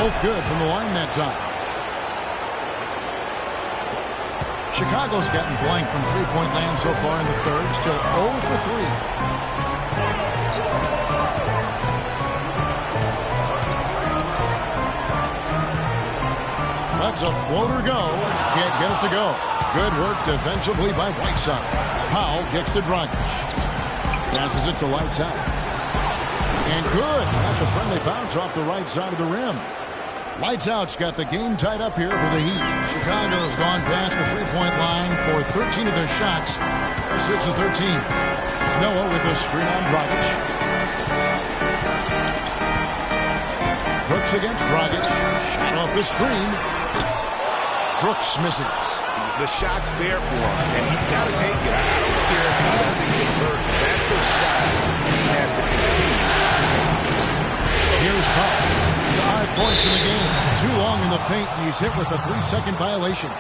Both good from the line that time. Chicago's gotten blank from three-point land so far in the third. Still 0 for 3. Let's a floater go. Can't get it to go. Good work defensively by Whiteside. Powell kicks to Dragic. Passes it to Lights Out. And good. That's a friendly bounce off the right side of the rim. Lights Out's got the game tied up here for the Heat. Chicago's gone past the three-point line for 13 of their shots. 6 of 13. Noah with a screen on Dragic. Brooks against Dragic. Shot off the screen. Brooks misses. The shot's there for him, and he's got to take it. I don't care if he doesn't get hurt. That's a shot he has to continue to take. Here's Pop. 5 points in the game. Too long in the paint, and he's hit with a 3-second violation.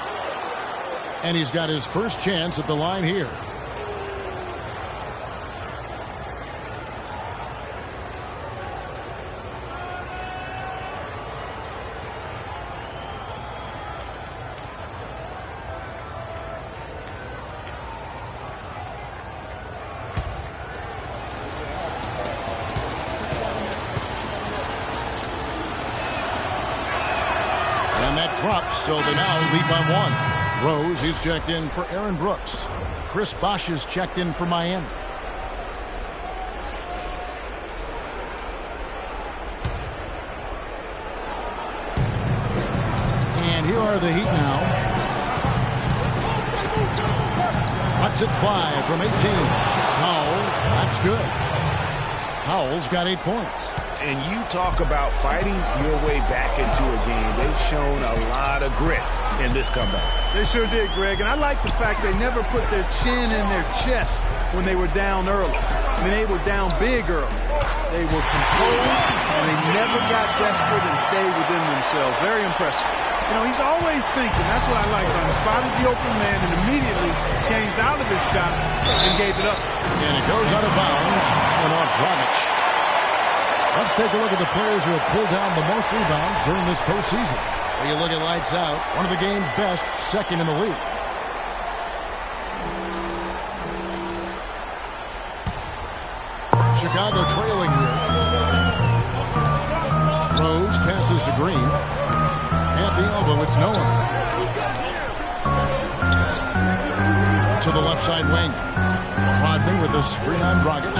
And he's got his first chance at the line here. So they now lead by 1. Rose, he's checked in for Aaron Brooks. Chris Bosh is checked in for Miami. And here are the Heat now. What's it fly from 18? Powell, that's good. Powell's got 8 points. And you talk about fighting your way back into a game. They've shown a lot of grit in this comeback. They sure did, Greg. And I like the fact they never put their chin in their chest when they were down early. I mean, they were down big early. They were composed, and they never got desperate and stayed within themselves. Very impressive. You know, he's always thinking. That's what I like. He spotted the open man and immediately changed out of his shot and gave it up. And it goes out of bounds and off Dragic. Let's take a look at the players who have pulled down the most rebounds during this postseason. When you look at Lights Out, one of the game's best, second in the league. Chicago trailing here. Rose passes to Green. At the elbow, it's Noah. To to the left side wing. Rodman with a screen on Dragic.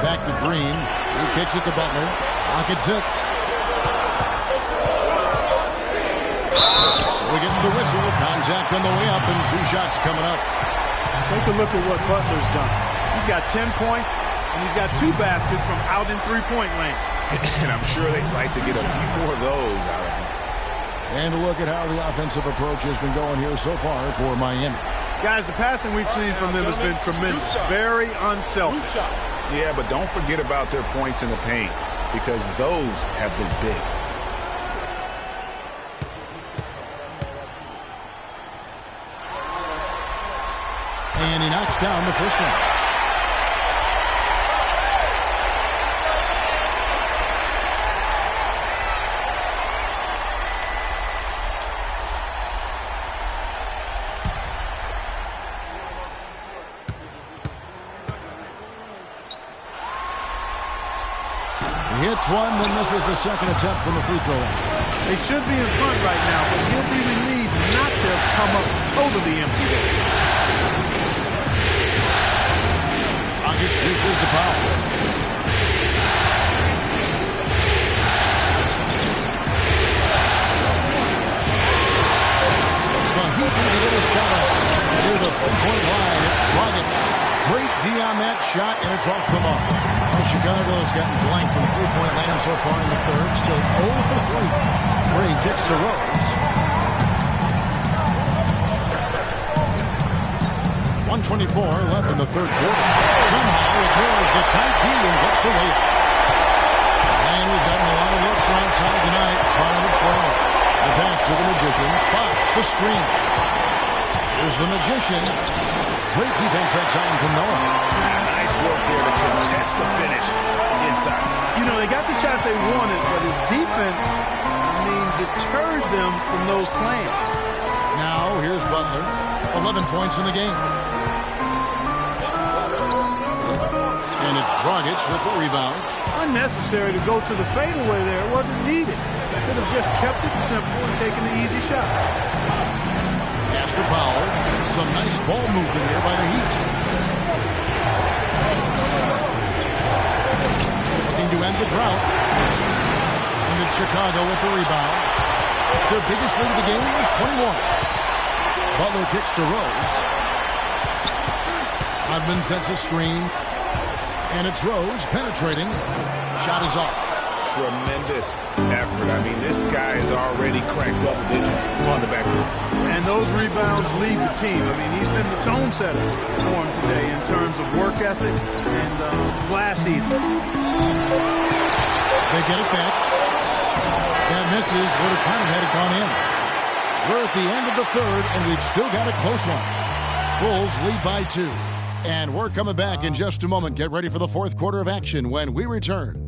Back to Green. He kicks it to Butler. Rockets hits. So he gets the whistle. Contact on the way up and 2 shots coming up. Take a look at what Butler's done. He's got 10 points, and he's got 2 baskets from out in three-point land. And I'm sure they'd like to get a few more of those out of him. And look at how the offensive approach has been going here so far for Miami. Guys, the passing we've seen from them has been tremendous. Very unselfish. Yeah, but don't forget about their points in the paint, because those have been big. And he knocks down the first one. He hits one, then misses the second attempt from the free throw line. They should be in front right now, but he'll be relieved not to have come up totally empty there. Dragic dishes the foul. The Heat need to get a shot off. Near the 3-point line, it's Dragic. Great D on that shot, and it's off the mark. Well, Chicago's gotten blank from 3-point land so far in the third. Still 0 for 3. Green kicks to Rose. 1:24 left in the third quarter. Somehow ignores the tight D and gets the layup. And he's gotten a lot of looks outside tonight. 5 of 12. The pass to the Magician. Bosh, the screen. Here's the Magician. Great defense that time from Noah. Nice work there to contest the finish inside. You know, they got the shot they wanted, but his defense, deterred them from those plans. Now, here's Butler. 11 points in the game. And it's Dragic with the rebound. Unnecessary to go to the fadeaway there. It wasn't needed. Could have just kept it simple and taken the easy shot. Pass to Powell. Some nice ball movement here by the Heat. Looking to end the drought. And it's Chicago with the rebound. Their biggest lead of the game was 21. Butler kicks to Rose. Rodman sets a screen. And it's Rose penetrating. Shot is off. Tremendous effort. I mean, this guy has already cracked double digits on the back door. And those rebounds lead the team. I mean, he's been the tone setter for him today in terms of work ethic and glass eating. They get it back. That misses. Would have kind of had it gone in. We're at the end of the third, and we've still got a close one. Bulls lead by 2. And we're coming back in just a moment. Get ready for the fourth quarter of action when we return.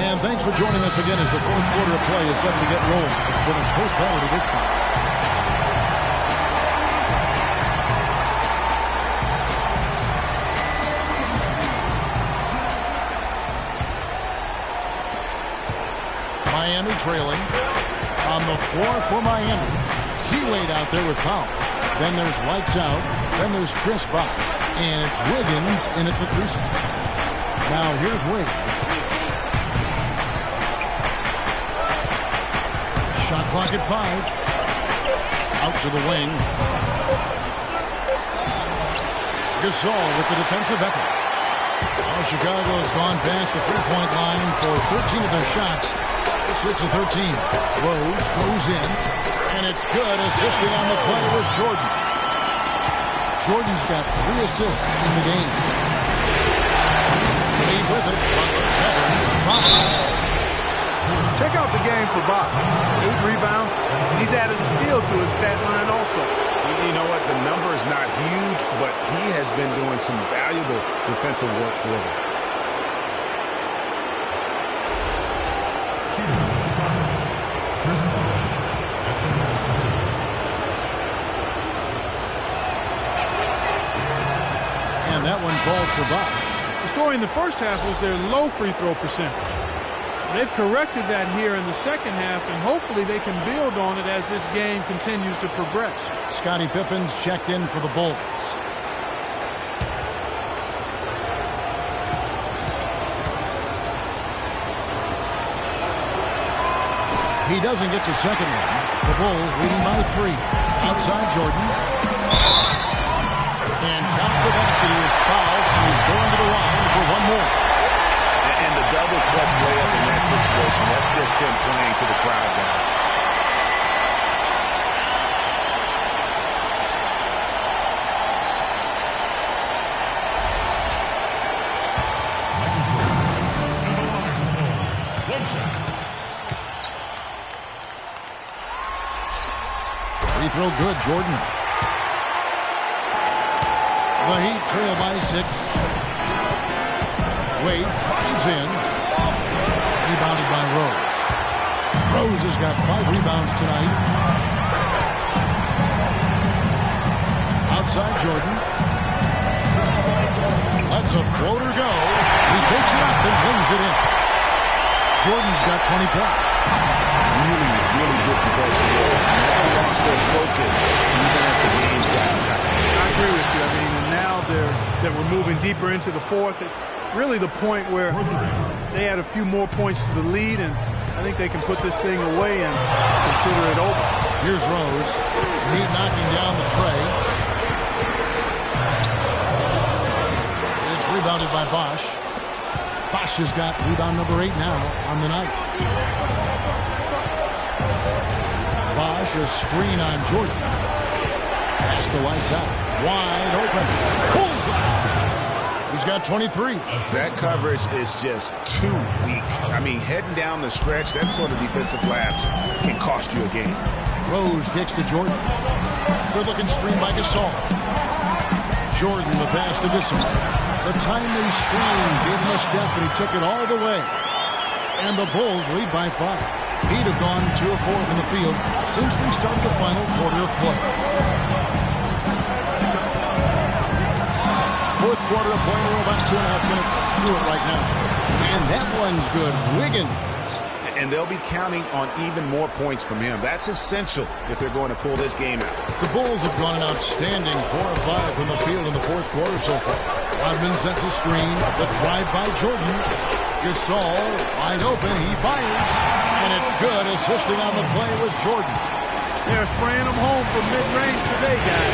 And thanks for joining us again as the fourth quarter of play is set to get rolling. It's been a close battle to this point. Miami trailing. On the floor for Miami. D-Wade out there with Powell. Then there's lights out. Then there's Chris Bosh. And it's Wiggins in at the 3 spot. Now here's Wade. Shot clock at 5. Out to the wing. Gasol with the defensive effort. Well, Chicago has gone past the 3-point line for 13 of their shots. 6 of 13. Rose goes in, and it's good. Assisting on the play was Jordan. Jordan's got 3 assists in the game. Lead with it. Butler. Check out the game for Bosh. 8 rebounds. He's added a steal to his stat line also. You know what? The number is not huge, but he has been doing some valuable defensive work for them. And that one falls for Bosch. The story in the first half was their low free throw percentage. They've corrected that here in the second half, and hopefully they can build on it as this game continues to progress. Scottie Pippen's checked in for the Bulls. He doesn't get the second one. The Bulls leading by 3. Outside Jordan. And count the basket. He is fouled. He's going to the line for one more. And the double clutch layup in that situation, that's just him playing to the crowd, guys. Free throw good, Jordan. The Heat trail by 6. Wade drives in. Rebounded by Rose. Rose has got 5 rebounds tonight. Outside Jordan. Lets a floater go. He takes it up and brings it in. Jordan's got 20 points. Really good possession there. Never lost their focus, even as the game's gotten tight. I agree with you. I mean, and now that we're moving deeper into the fourth, it's really the point where they add a few more points to the lead, and I think they can put this thing away and consider it over. Here's Rose. Heat knocking down the tray. It's rebounded by Bosch. Bosch has got rebound number 8 now on the night. Bosch, a screen on Jordan. Pass to lights out. Wide open. Pulls it. He's got 23. That coverage is just too weak. I mean, heading down the stretch, that sort of defensive lapse can cost you a game. Rose kicks to Jordan. Good-looking screen by Gasol. Jordan, the pass to Gasol. The timely screen gave him a step, and he took it all the way. And the Bulls lead by 5. He'd have gone 2 of 4 from the field since we started the final quarter of play. Fourth quarter of play, we're about 2.5 minutes through it right now. And that one's good. Wiggins. And they'll be counting on even more points from him. That's essential if they're going to pull this game out. The Bulls have gone an outstanding 4 of 5 from the field in the fourth quarter so far. Rodman sets a screen. The drive by Jordan. Gasol wide open. He fires. And it's good. Assisting on the play was Jordan. They're spraying them home from mid-range today, guys.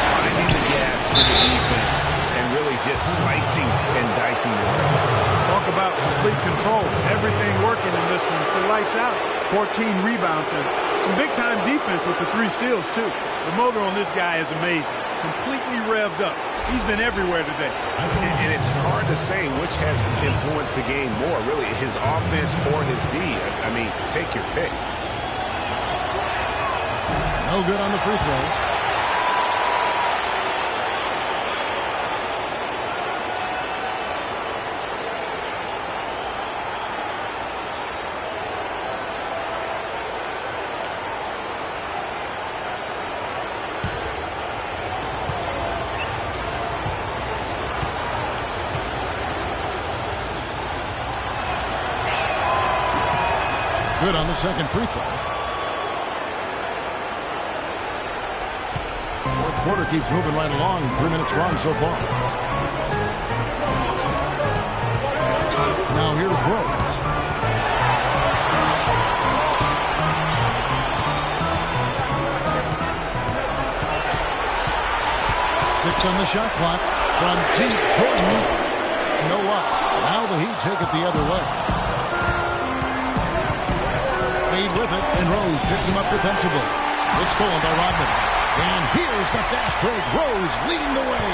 Finding the gaps in the defense and really just slicing and dicing the race. Talk about complete control. Everything working in this one for lights out. 14 rebounds and some big-time defense with the 3 steals, too. The motor on this guy is amazing. Completely revved up. He's been everywhere today. And it's hard to say which has influenced the game more, really, his offense or his D. I mean, take your pick. No good on the free throw. Good on the second free throw. Fourth quarter keeps moving right along. 3 minutes gone so far. Now here's Rose. Six on the shot clock. From deep, Jordan. No up. Now the Heat take it the other way. With it, and Rose picks him up defensively. It's stolen by Rodman. And here's the fast break. Rose leading the way.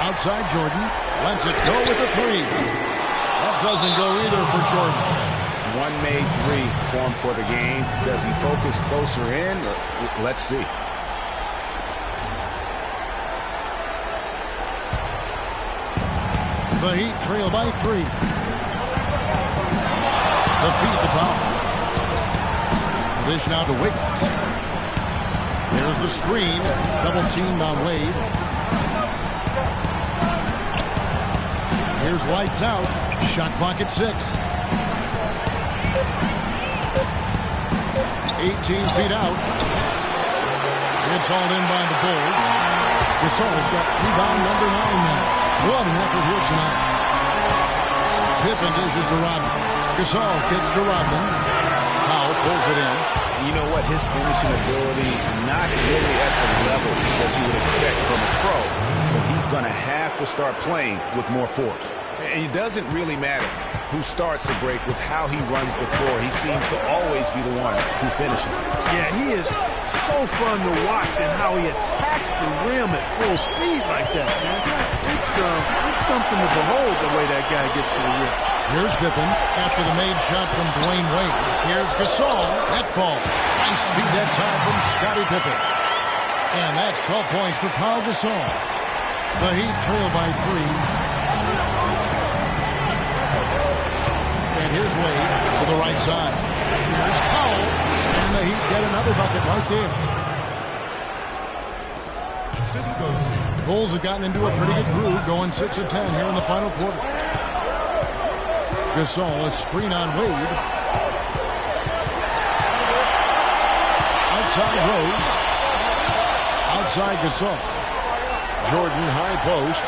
Outside Jordan. Lets it go with the 3. That doesn't go either for Jordan. One made 3 for him for the game. Does he focus closer in? Let's see. The Heat trail by 3. The feed to Powell. The dish now to Wiggins. There's the screen. Double teamed on Wade. Here's lights out. Shot clock at 6. 18 feet out. It's hauled in by the Bulls. Gasol's got rebound number 9 now. What an effort here tonight. Pippen dishes to Rodman. Gasol kicks to Rodman. Powell pulls it in. You know what? His finishing ability, not really at the level that you would expect from a pro, but he's going to have to start playing with more force. And it doesn't really matter who starts the break with how he runs the floor. He seems to always be the one who finishes it. Yeah, he is so fun to watch and how he attacks the rim at full speed like that, man. It's something to behold the way that guy gets to the rim. Here's Pippen after the made shot from Dwayne Wade. Here's Gasol. That falls. Nice feed that time from Scottie Pippen. And that's 12 points for Pau Gasol. The Heat trail by 3. And here's Wade to the right side. Here's Powell. And the Heat get another bucket right there. Bulls have gotten into a pretty good groove, going 6 of 10 here in the final quarter. Gasol, a screen on Wade. Outside Rose. Outside Gasol. Jordan high post.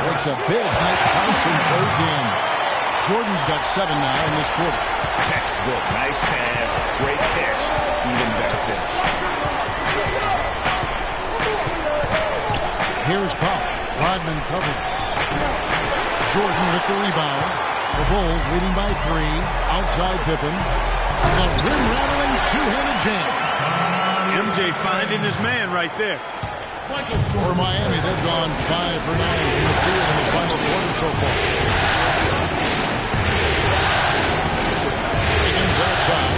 Makes a big high pass and goes in. Jordan's got 7 now in this quarter. Textbook. Nice pass. Great catch. Even better finish. Here's Powell. Rodman covered. Jordan with the rebound. The Bulls leading by 3. Outside Pippen. The rim-rattling two-handed jam. MJ finding his man right there. For Miami, they've gone 5 for 9 from the field in the final quarter so far. Wiggins outside.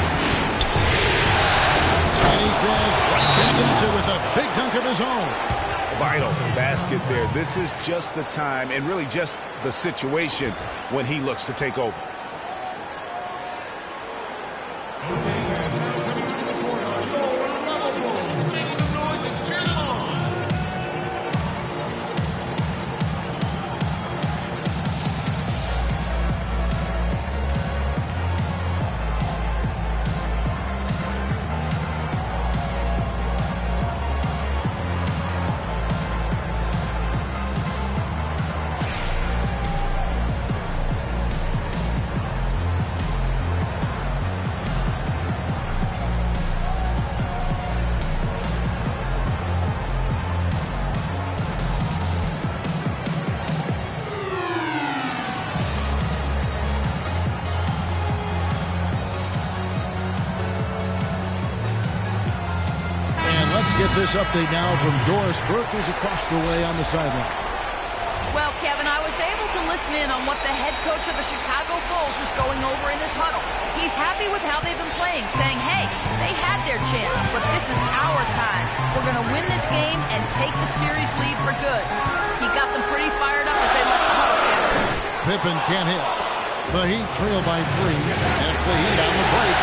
And he says, right back into it with a big dunk of his own. Vital basket there. This is just the time and really just the situation when he looks to take over. Get this update now from Doris Burke, who's across the way on the sideline. Well, Kevin, I was able to listen in on what the head coach of the Chicago Bulls was going over in his huddle. He's happy with how they've been playing, saying, hey, they had their chance, but this is our time. We're going to win this game and take the series lead for good. He got them pretty fired up as they left the huddle, Kevin. Pippen can't hit. The Heat trail by 3. That's the Heat on the break.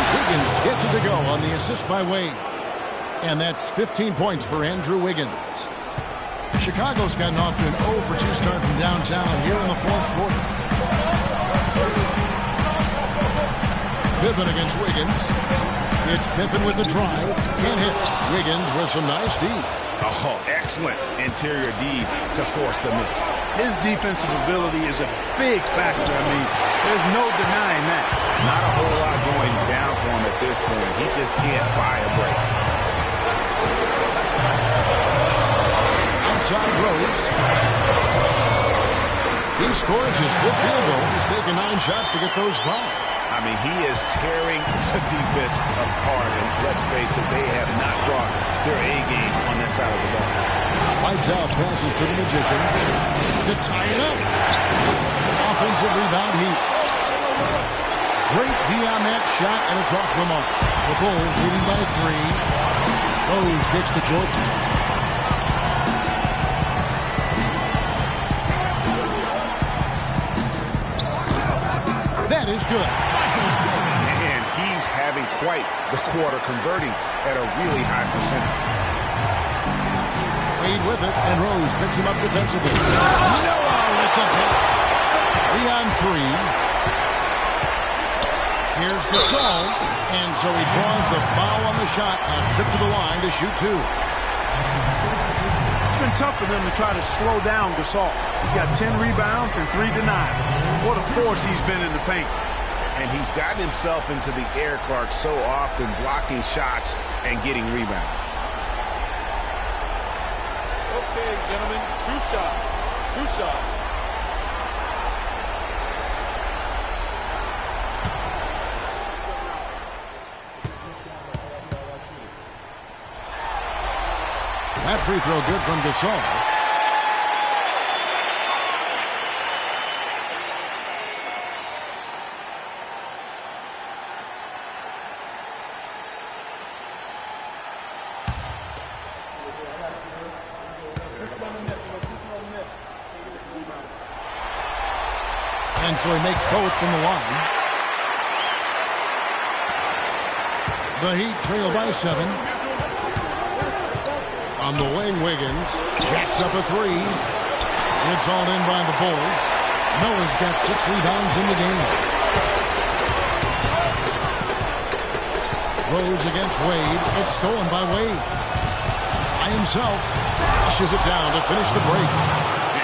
Wiggins gets it to go on the assist by Wade. And that's 15 points for Andrew Wiggins. Chicago's gotten off to an 0-for-2 start from downtown here in the fourth quarter. Pippen against Wiggins. It's Pippen with the drive. Can't hit. Wiggins with some nice D. Oh, excellent interior D to force the miss. His defensive ability is a big factor. I mean, there's no denying that. Not a whole lot going down for him at this point. He just can't buy a break. Outside Rose. He scores his 5th field goal. He's taken 9 shots to get those 5. I mean, he is tearing the defense apart. And let's face it, they have not brought their A game on that side of the ball. Lights out passes to the Magician to tie it up. Offensive rebound Heat. Great D on that shot, and it's off the mark. The Bulls leading by 3. Rose gets to Jordan. is good. And he's having quite the quarter, converting at a really high percentage. Wade with it, and Rose picks him up defensively. Noah with the pick. 3 on 3. Here's Gasol, and so he draws the foul on the shot and trip to the line to shoot 2. It's been tough for them to try to slow down Gasol. He's got 10 rebounds and 3 denied. What a force he's been in the paint. And he's gotten himself into the air, Clark, so often blocking shots and getting rebounds. Okay, gentlemen, 2 shots. 2 shots. That free throw good from Gasol. And so he makes both from the line. The Heat trail by 7. On the wing, Wiggins jacks up a 3. It's all in by the Bulls. Noah's got 6 rebounds in the game. Rose against Wade. It's stolen by Wade. By himself. Pushes it down to finish the break.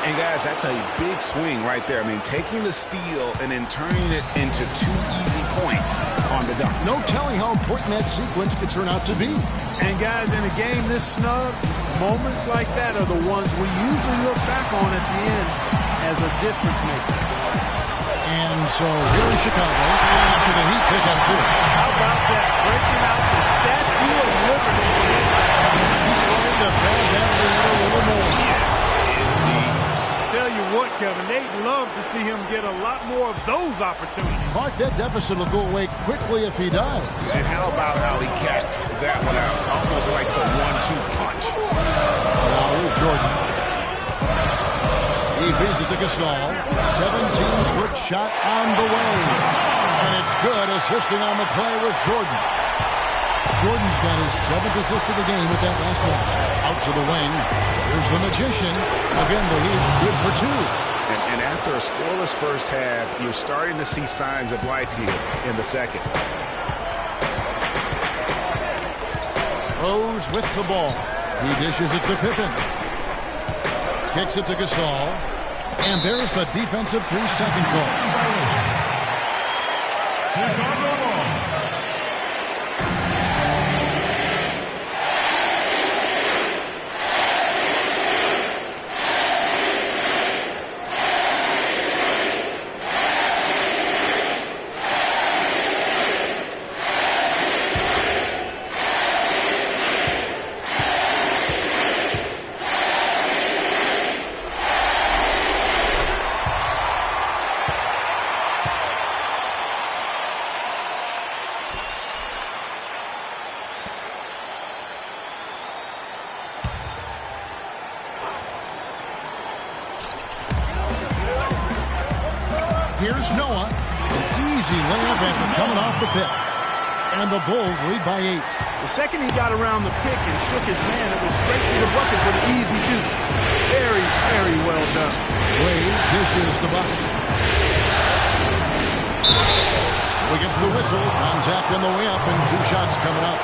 And guys, that's a big swing right there. I mean, taking the steal and then turning it into 2 easy points on the dunk. No telling how important that sequence could turn out to be. And guys, in a game this snug, moments like that are the ones we usually look back on at the end as a difference maker. And so here in Chicago, after the Heat pick up 2. How about that? Breaking out the Statue of Liberty. He's trying to pad that lead a little more. Yes, indeed. Tell you what, Kevin, they'd love to see him get a lot more of those opportunities. Clark, that deficit will go away quickly if he does. And how about how he capped that one out? Almost like the 1-2 punch. Now here's Jordan. He feeds it to Gasol. 17-foot shot on the way. And it's good. Assisting on the play was Jordan. Jordan's got his 7th assist of the game with that last one. Out to the wing. Here's the Magician. Again, the Heat good for 2. And after a scoreless first half, you're starting to see signs of life here in the second. Rose with the ball. He dishes it to Pippen. Kicks it to Gasol. And there's the defensive 3-second call. Chicago ball. Here's Noah. Easy layup after coming off the pick. And the Bulls lead by 8. The second he got around the pick and shook his man, it was straight to the bucket for the easy 2. Very, very well done. Wade dishes the bucket. So he gets the whistle. Contact on the way up and 2 shots coming up.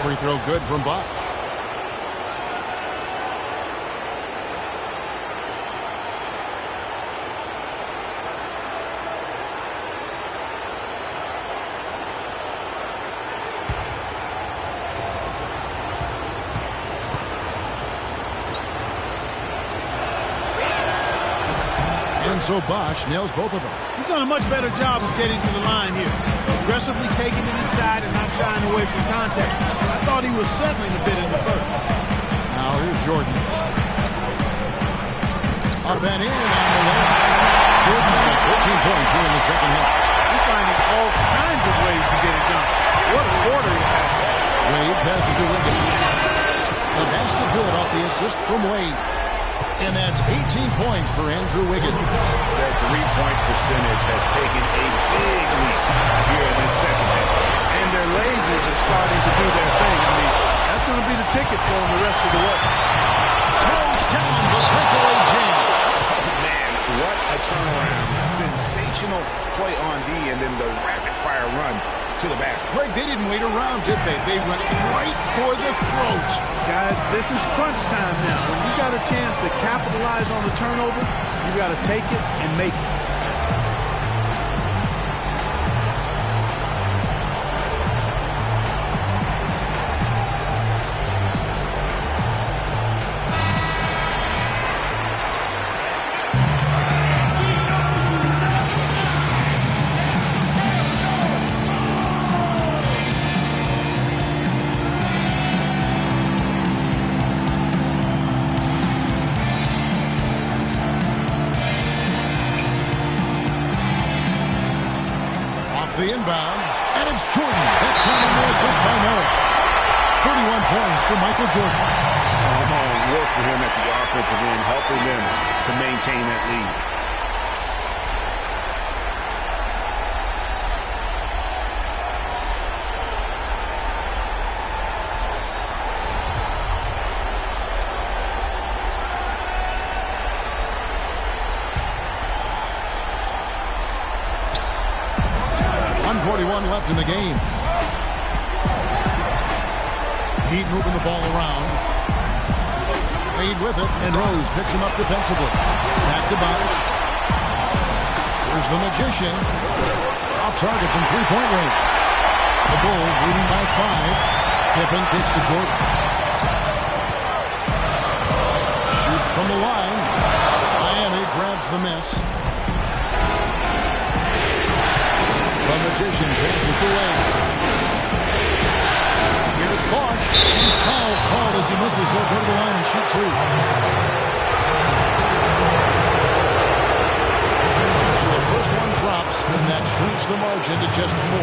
Free throw good from Bosch. And so Bosch nails both of them. He's done a much better job of getting to the line here. Aggressively taking it inside and not shying away from contact. I thought he was settling a bit in the first. Now here's Jordan. Up and in on the way. Jordan's got 14 points here in the second half. He's finding all kinds of ways to get it done. What a quarter he's having. Wade passes to Wiggins. The basket good off the assist from Wade. And that's 18 points for Andrew Wiggins. Their three-point percentage has taken a big leap here in this second half. And their lasers are starting to do their thing. I mean, that's going to be the ticket for them the rest of the way. Throws down the breakaway jam. Oh, man, what a turnaround. Sensational play on D, and then the rapid-fire run to the basket. Greg, they didn't wait around, did they? They went right for the throat. Guys, this is crunch time now. When you got a chance to capitalize on the turnover, you got to take it and make it. The inbound, and it's Jordan. That time on the assist by Noah. 31 points for Michael Jordan. Strong work for him at the offensive end, helping them to maintain that lead. Left in the game. Heat moving the ball around. Wade with it, and Rose picks him up defensively. Back to Bosch. Here's the Magician. Off target from three-point range. The Bulls leading by 5. Pippen kicks to Jordan. Shoots from the line. Miami grabs the miss. The Magician passes to Wade. Here's Bosch. Foul called as he misses. He'll go to the line and shoot 2. So the first one drops, and that shrinks the margin to just 4.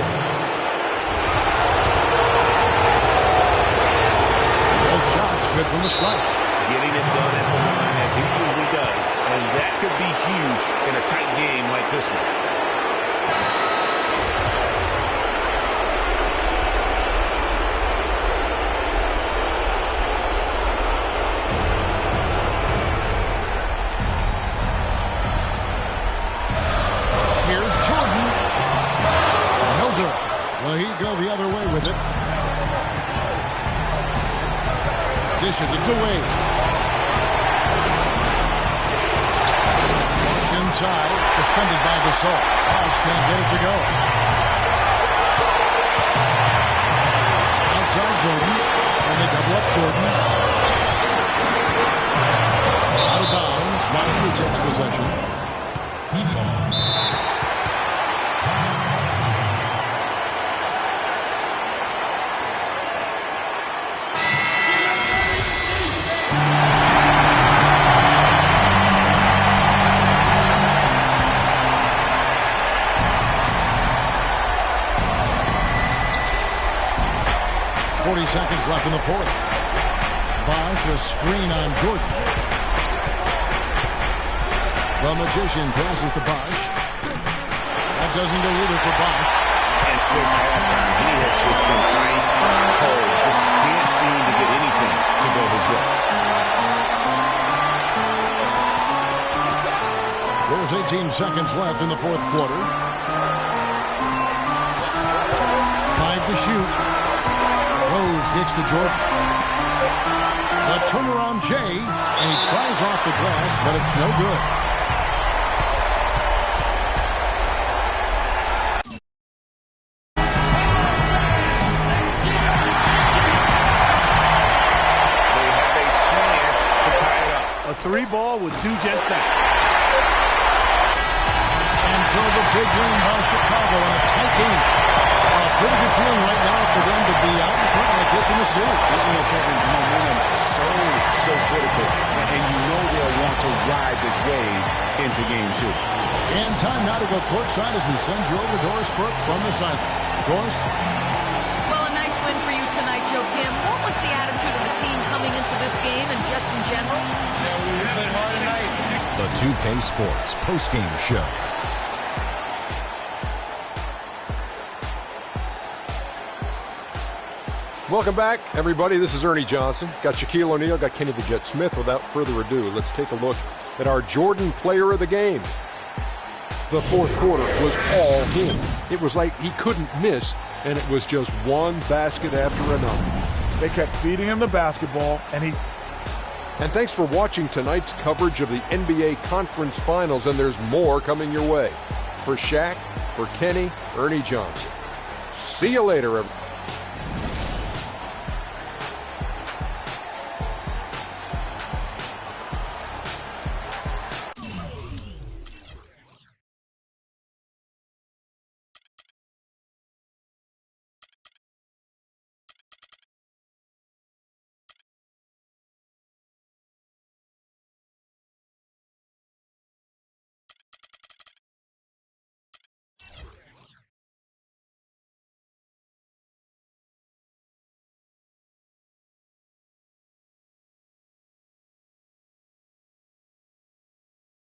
Both shots good from the stripe. Getting it done at the line as he usually does, and that could be huge in a tight game like this one. He'd go the other way with it. Dishes it to Wade. Bosch inside, defended by Gasol. Bosch can't get it to go. Outside Jordan, and they double up Jordan. Out of bounds, Miami takes possession. Heat ball. 40 seconds left in the fourth. Bosch, a screen on Jordan. The Magician passes to Bosch. That doesn't go either for Bosch. And since halftime, he has just been ice cold. Just can't seem to get anything to go his way. There's 18 seconds left in the fourth quarter. 5 to shoot. Rose kicks to Jordan. The turnaround Jay, and he tries off the glass, but it's no good. They have a chance to tie it up. A 3-ball would do just that. And so the big win by Chicago in a tight game. A pretty good feeling right now for them to be out in front like this in the series. You know, Kevin, momentum so critical. And you know they'll want to ride this wave attitude. And time now to go courtside as we send you over to Doris Burke from the sideline. Doris? Well, a nice win for you tonight, Joe Kim. What was the attitude of the team coming into this game and just in general? Yeah, we have it hard tonight. The 2K Sports postgame show. Welcome back, everybody. This is Ernie Johnson. Got Shaquille O'Neal, got Kenny the Jet Smith. Without further ado, let's take a look at our Jordan player of the game. The fourth quarter was all him. It was like he couldn't miss, and it was just one basket after another. They kept feeding him the basketball, and he... And thanks for watching tonight's coverage of the NBA Conference Finals, and there's more coming your way. For Shaq, for Kenny, Ernie Johnson. See you later, everybody.